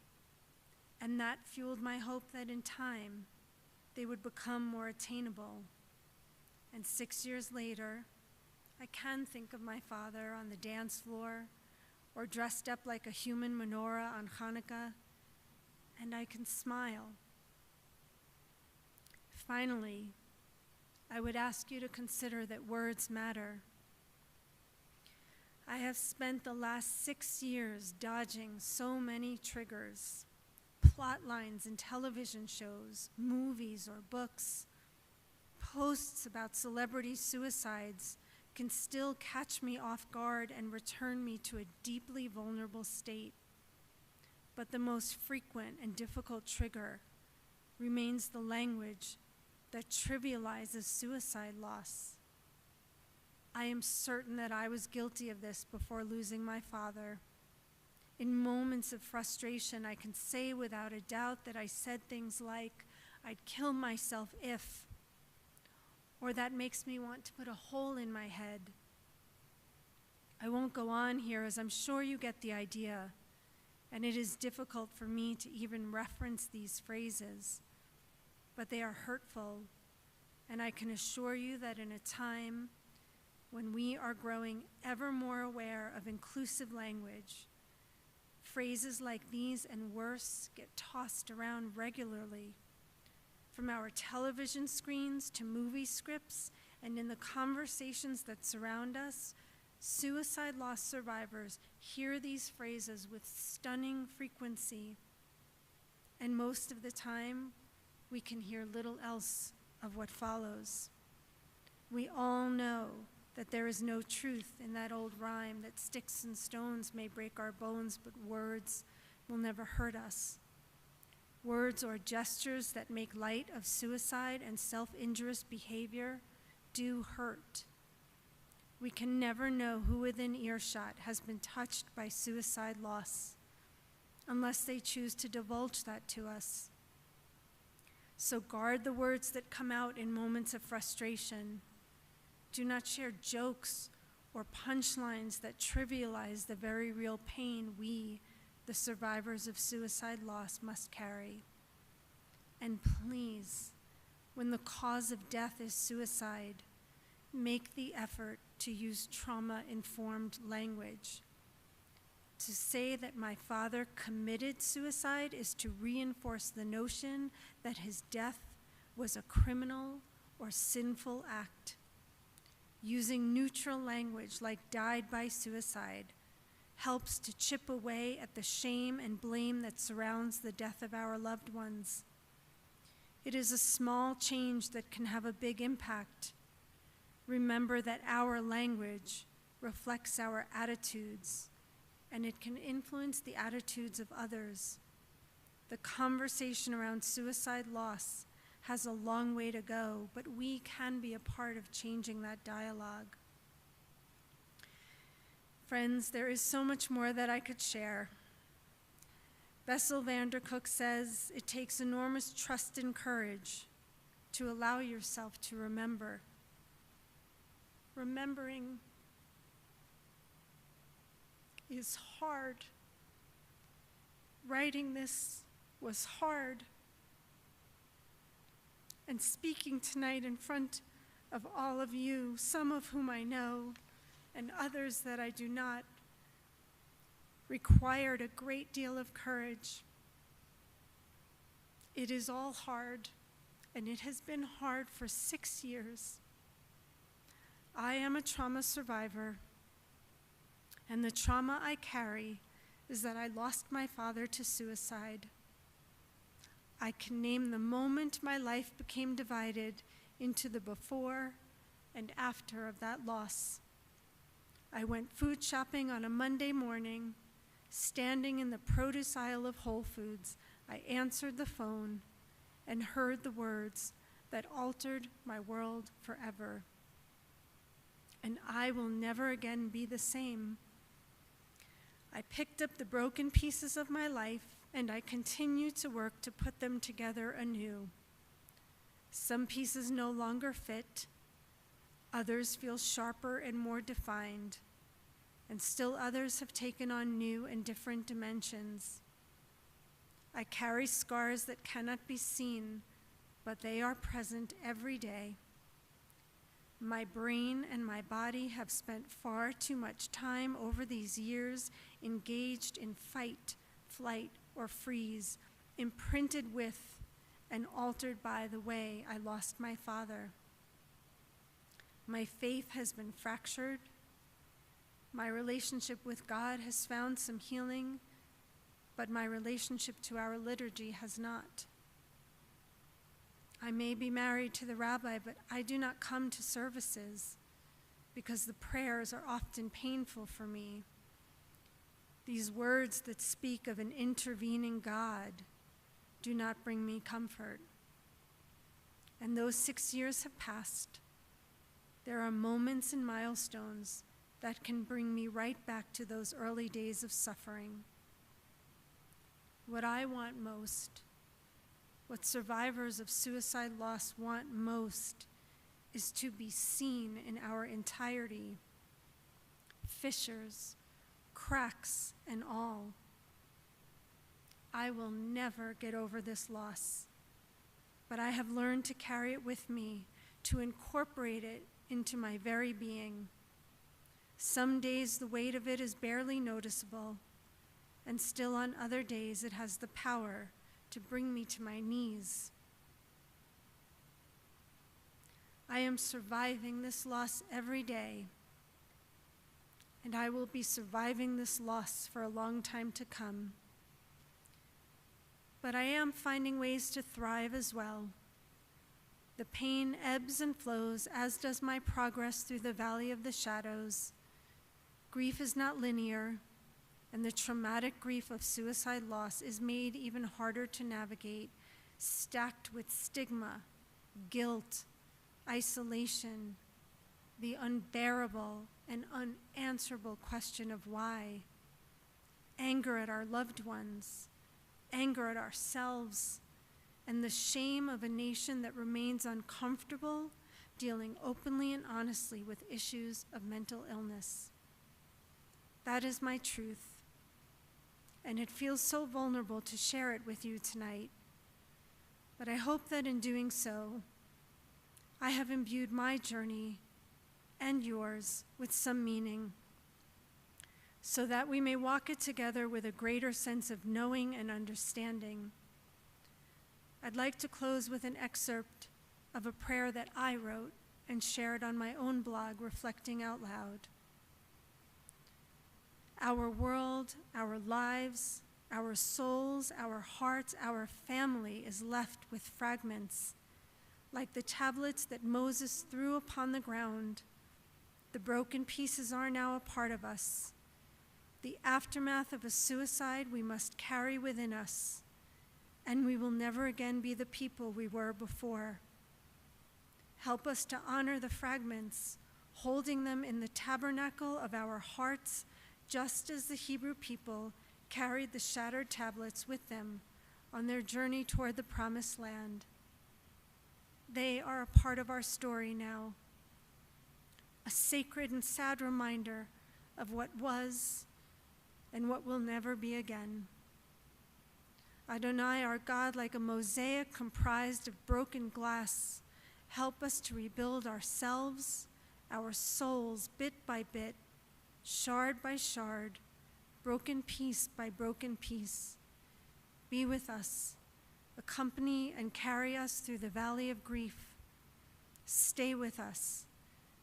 And that fueled my hope that in time, they would become more attainable. And 6 years later, I can think of my father on the dance floor or dressed up like a human menorah on Hanukkah, and I can smile. Finally, I would ask you to consider that words matter. I have spent the last 6 years dodging so many triggers, plot lines in television shows, movies, or books. Posts about celebrity suicides can still catch me off guard and return me to a deeply vulnerable state. But the most frequent and difficult trigger remains the language that trivializes suicide loss. I am certain that I was guilty of this before losing my father. In moments of frustration, I can say without a doubt that I said things like, "I'd kill myself if," or "that makes me want to put a hole in my head." I won't go on here, as I'm sure you get the idea, and it is difficult for me to even reference these phrases, but they are hurtful, and I can assure you that in a time when we are growing ever more aware of inclusive language, phrases like these and worse get tossed around regularly. From our television screens to movie scripts and in the conversations that surround us, suicide loss survivors hear these phrases with stunning frequency. And most of the time, we can hear little else of what follows. We all know that there is no truth in that old rhyme that sticks and stones may break our bones, but words will never hurt us. Words or gestures that make light of suicide and self-injurious behavior do hurt. We can never know who within earshot has been touched by suicide loss unless they choose to divulge that to us. So guard the words that come out in moments of frustration. Do not share jokes or punchlines that trivialize the very real pain we, the survivors of suicide loss, must carry. And please, when the cause of death is suicide, make the effort to use trauma-informed language. To say that my father committed suicide is to reinforce the notion that his death was a criminal or sinful act. Using neutral language like died by suicide helps to chip away at the shame and blame that surrounds the death of our loved ones. It is a small change that can have a big impact. Remember that our language reflects our attitudes, and it can influence the attitudes of others. The conversation around suicide loss has a long way to go, but we can be a part of changing that dialogue. Friends, there is so much more that I could share. Bessel van der Kolk says it takes enormous trust and courage to allow yourself to remember. Remembering is hard. Writing this was hard. And speaking tonight in front of all of you, some of whom I know and others that I do not, required a great deal of courage. It is all hard, and it has been hard for 6 years. I am a trauma survivor, and the trauma I carry is that I lost my father to suicide. I can name the moment my life became divided into the before and after of that loss. I went food shopping on a Monday morning. Standing in the produce aisle of Whole Foods, I answered the phone and heard the words that altered my world forever. And I will never again be the same. I picked up the broken pieces of my life and I continue to work to put them together anew. Some pieces no longer fit, others feel sharper and more defined, and still others have taken on new and different dimensions. I carry scars that cannot be seen, but they are present every day. My brain and my body have spent far too much time over these years engaged in fight, flight, or freeze, imprinted with and altered by the way I lost my father. My faith has been fractured. My relationship with God has found some healing, but my relationship to our liturgy has not. I may be married to the rabbi, but I do not come to services because the prayers are often painful for me. These words that speak of an intervening God do not bring me comfort. And those 6 years have passed. There are moments and milestones that can bring me right back to those early days of suffering. What I want most, what survivors of suicide loss want most, is to be seen in our entirety, fissures, cracks, and all. I will never get over this loss, but I have learned to carry it with me, to incorporate it into my very being. Some days the weight of it is barely noticeable, and still on other days it has the power to bring me to my knees. I am surviving this loss every day, and I will be surviving this loss for a long time to come. But I am finding ways to thrive as well. The pain ebbs and flows, as does my progress through the valley of the shadows. Grief is not linear, and the traumatic grief of suicide loss is made even harder to navigate, stacked with stigma, guilt, isolation, the unbearable and unanswerable question of why, anger at our loved ones, anger at ourselves, and the shame of a nation that remains uncomfortable dealing openly and honestly with issues of mental illness. That is my truth, and it feels so vulnerable to share it with you tonight. But I hope that in doing so, I have imbued my journey and yours with some meaning, so that we may walk it together with a greater sense of knowing and understanding. I'd like to close with an excerpt of a prayer that I wrote and shared on my own blog, Reflecting Out Loud. Our world, our lives, our souls, our hearts, our family is left with fragments, like the tablets that Moses threw upon the ground. The broken pieces are now a part of us. The aftermath of a suicide we must carry within us, and we will never again be the people we were before. Help us to honor the fragments, holding them in the tabernacle of our hearts, just as the Hebrew people carried the shattered tablets with them on their journey toward the promised land. They are a part of our story now, a sacred and sad reminder of what was and what will never be again. Adonai, our God, like a mosaic comprised of broken glass, help us to rebuild ourselves, our souls, bit by bit, shard by shard, broken piece by broken piece. Be with us, accompany and carry us through the valley of grief. Stay with us.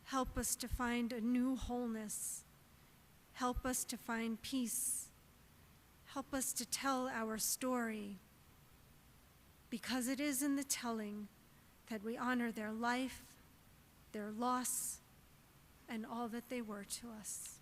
Help us to find a new wholeness. Help us to find peace. Help us to tell our story, because it is in the telling that we honor their life, their loss, and all that they were to us.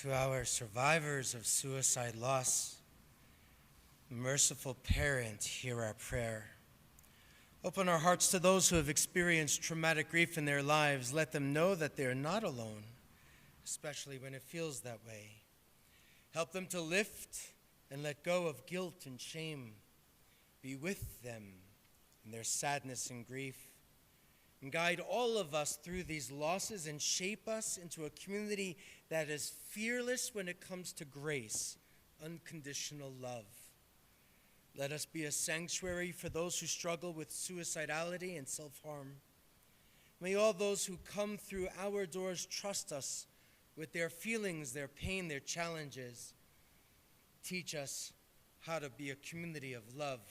To our survivors of suicide loss, merciful parent, hear our prayer. Open our hearts to those who have experienced traumatic grief in their lives. Let them know that they are not alone, especially when it feels that way. Help them to lift and let go of guilt and shame. Be with them in their sadness and grief. And guide all of us through these losses and shape us into a community that is fearless when it comes to grace, unconditional love. Let us be a sanctuary for those who struggle with suicidality and self-harm. May all those who come through our doors trust us with their feelings, their pain, their challenges. Teach us how to be a community of love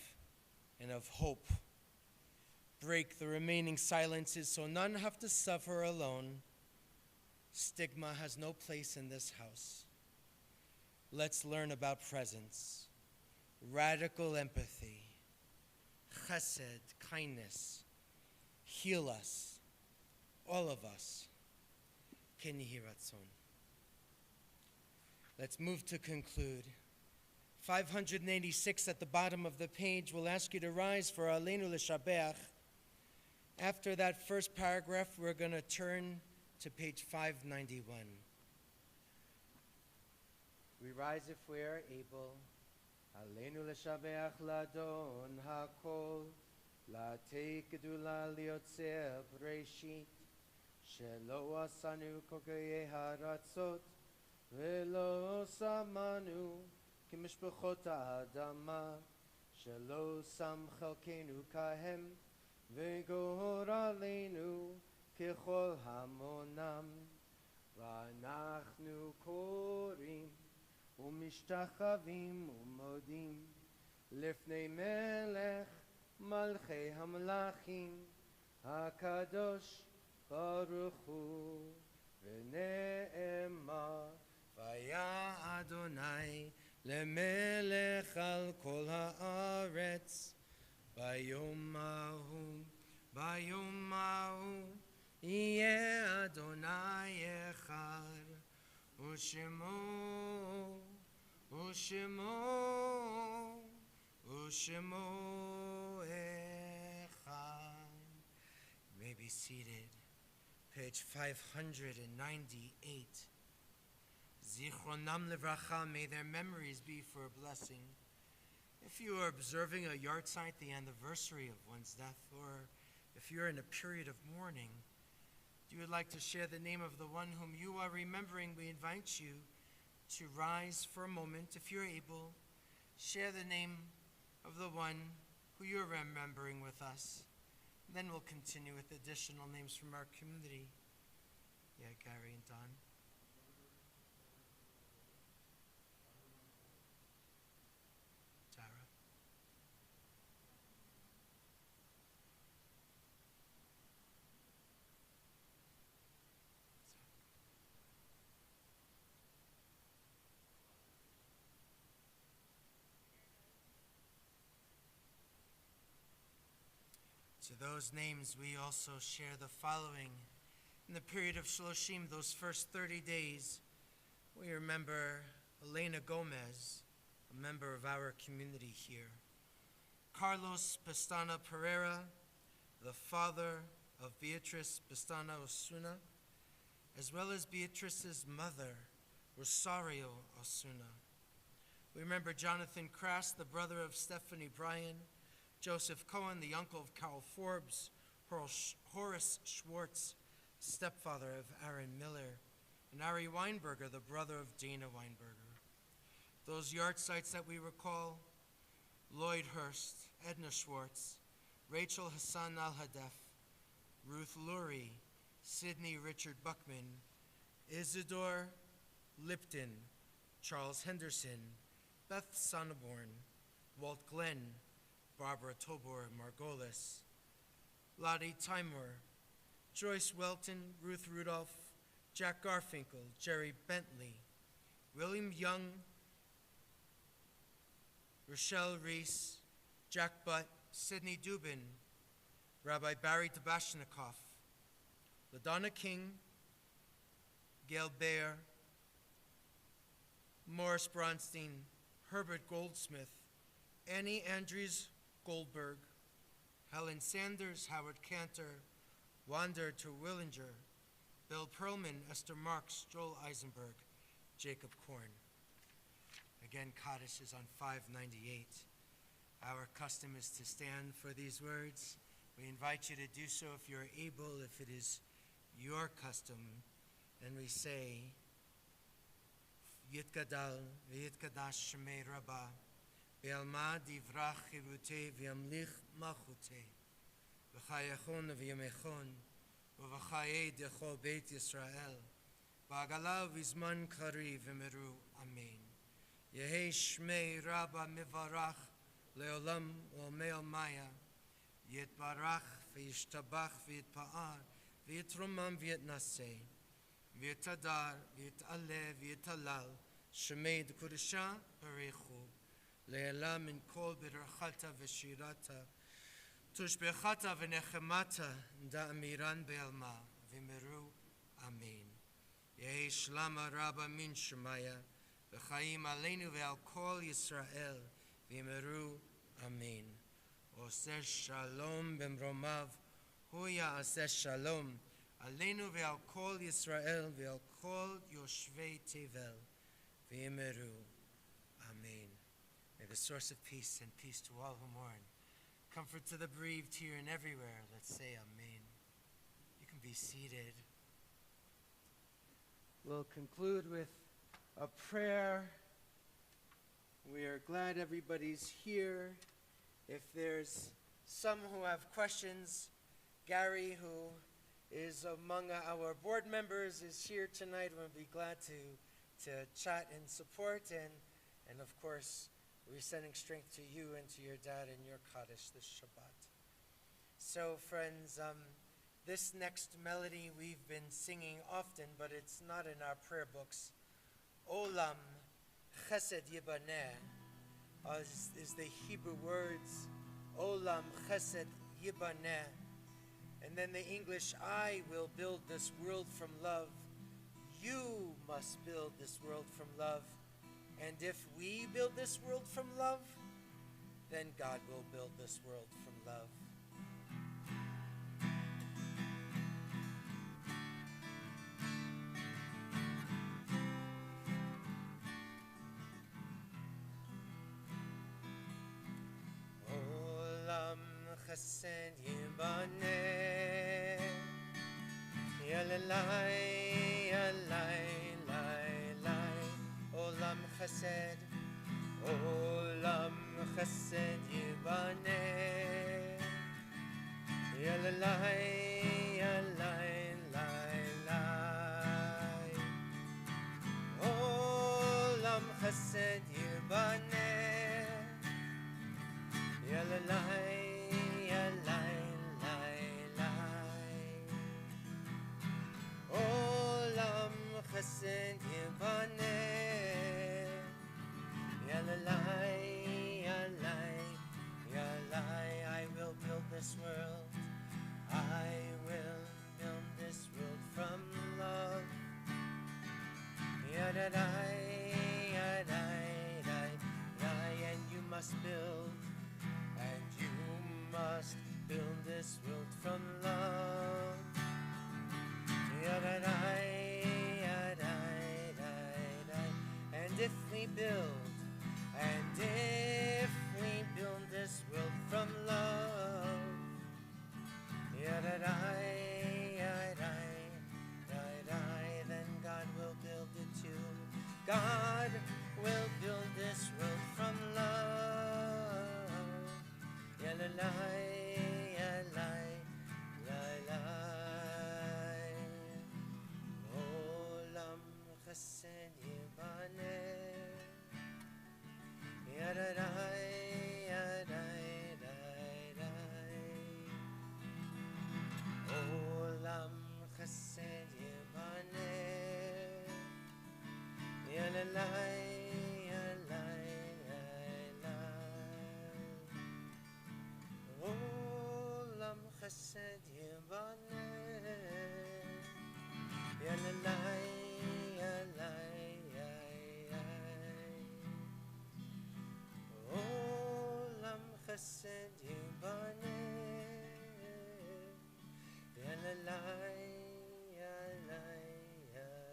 and of hope. Break the remaining silences so none have to suffer alone. Stigma has no place in this house. Let's learn about presence, radical empathy, chesed, kindness. Heal us, all of us. Ken Yehi Ratzon. Let's move to conclude. 586 at the bottom of the page will ask you to rise for Aleinu L'Shabeach. After that first paragraph, we're going to turn to page 591. We rise if we are able. Aleinu l'shabeach ladon hakol, latei gedula liotzer breshit, shelo asanu kogoye haratzot, velo samanu kimishpachot ha'adama, shelo sam chelkenu kahem, V'gor aleinu kechol hamonam, ואנחנו קוראים ומשתחווים ומודים לפני מלך מלכי המלכים הקדוש ברוך הוא, ונאמר והיה אדוני למלך על כל הארץ ביום ההוא יהיה אדוני אחד ושמו אחד. You may be seated. Page 598. Zichronam levracha, may their memories be for a blessing. If you are observing a yard site, the anniversary of one's death, or if you're in a period of mourning, you would like to share the name of the one whom you are remembering, we invite you to rise for a moment. If you're able, share the name of the one who you're remembering with us. Then we'll continue with additional names from our community. Yeah, Gary and Don. Tara. To those names, we also share the following. In the period of Shloshim, those first 30 days, we remember Elena Gomez, a member of our community here. Carlos Pestana Pereira, the father of Beatrice Pestana Osuna, as well as Beatrice's mother, Rosario Osuna. We remember Jonathan Crass, the brother of Stephanie Bryan, Joseph Cohen, the uncle of Carol Forbes, Horace Schwartz, stepfather of Aaron Miller, and Ari Weinberger, the brother of Dana Weinberger. Those yard sites that we recall: Lloyd Hurst, Edna Schwartz, Rachel Hassan Al-Hadef, Ruth Lurie, Sidney Richard Buckman, Isidore Lipton, Charles Henderson, Beth Sonneborn, Walt Glenn, Barbara Tobor Margolis, Lottie Timor, Joyce Welton, Ruth Rudolph, Jack Garfinkel, Jerry Bentley, William Young, Rochelle Reese, Jack Butt, Sidney Dubin, Rabbi Barry Tabashnikoff, LaDonna King, Gail Baer, Morris Bronstein, Herbert Goldsmith, Annie Andrews Goldberg, Helen Sanders, Howard Cantor, Wander Terwillinger, Bill Perlman, Esther Marks, Joel Eisenberg, Jacob Korn. Again, Kaddish is on 598. Our custom is to stand for these words. We invite you to do so if you're able, if it is your custom. And we say, Yitgadal v'yitkadash shemei Rabbah, v'yalma divrach chirutei v'yamlich malchutei, v'chayachon v'yamechon, v'chayei dechol beit Yisrael, v'agala v'zman kari v'meru amen. Yehei shmei Rabbah mivarach leolam u'mei maya, yitbarach v'yishtabach v'yitpa'ar, v'yitromam v'yitnaseh, v'yitadar v'yitaleh v'yitalal, shemei d'kudusha barechu, le'elam min kol b'derchata v'shirata, tushbechata v'nechemata da'amiran be'alma, v'meru amen. Yehi shlama Rabbah min shemaya, v'chaim aleinu ve'al kol Yisrael, v'meru amen. Oseh shalom b'mromav, hu ya'aseh shalom, aleinu ve'al kol Yisrael, ve'al kol yoshvei tevel, v'meru amen. May the source of peace and peace to all who mourn, comfort to the bereaved here and everywhere. Let's say amen. You can be seated. We'll conclude with a prayer. We are glad everybody's here. If there's some who have questions, Gary, who is among our board members, is here tonight. We'll be glad to chat and support. And of course, we're sending strength to you and to your dad and your Kaddish this Shabbat. So friends, this next melody we've been singing often, but it's not in our prayer books. Olam Chesed Yibaneh is the Hebrew words. Olam Chesed Yibaneh. And then the English, I will build this world from love. You must build this world from love. And if we build this world from love, then God will build this world from love. Olam Chesed Yibaneh, Yalalai, Yalai, Lai, Lai. Olam Chesed, Olam Chesed Yibaneh, Yalalai, Yalai, Lai, Lai. Olam Chesed Yibaneh, Yalalai, Yalai, Lai, Lai. Olam Chesed Yibaneh, Yalalai, Yalai, Yalai. I will build this world. I will build this world from love. Yadadai, yadai, dai, dai. And you must build. And you must build this world from love. Yadadai, yadai, dai, dai. And if we build this world from love, yadadai, yadai, dai, dai, then God will build it too. God will build this world from love. Yalalai, yalai, lai, lai. Olam Chesed Yibaneh, yadadai, yadai, dai, dai. Olam Chesed Yibaneh, yalalai, yalai, yalai. Olam Chesed Yibaneh, yalalai, yalai, yai. Olam Chesed Yibaneh, yalalai, yalai, yai.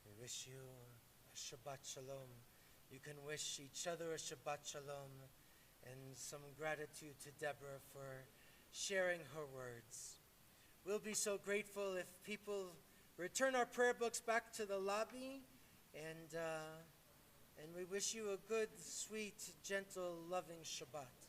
We wish you a Shabbat Shalom. You can wish each other a Shabbat Shalom and some gratitude to Deborah for sharing her words. We'll be so grateful if people return our prayer books back to the lobby, and we wish you a good, sweet, gentle, loving Shabbat.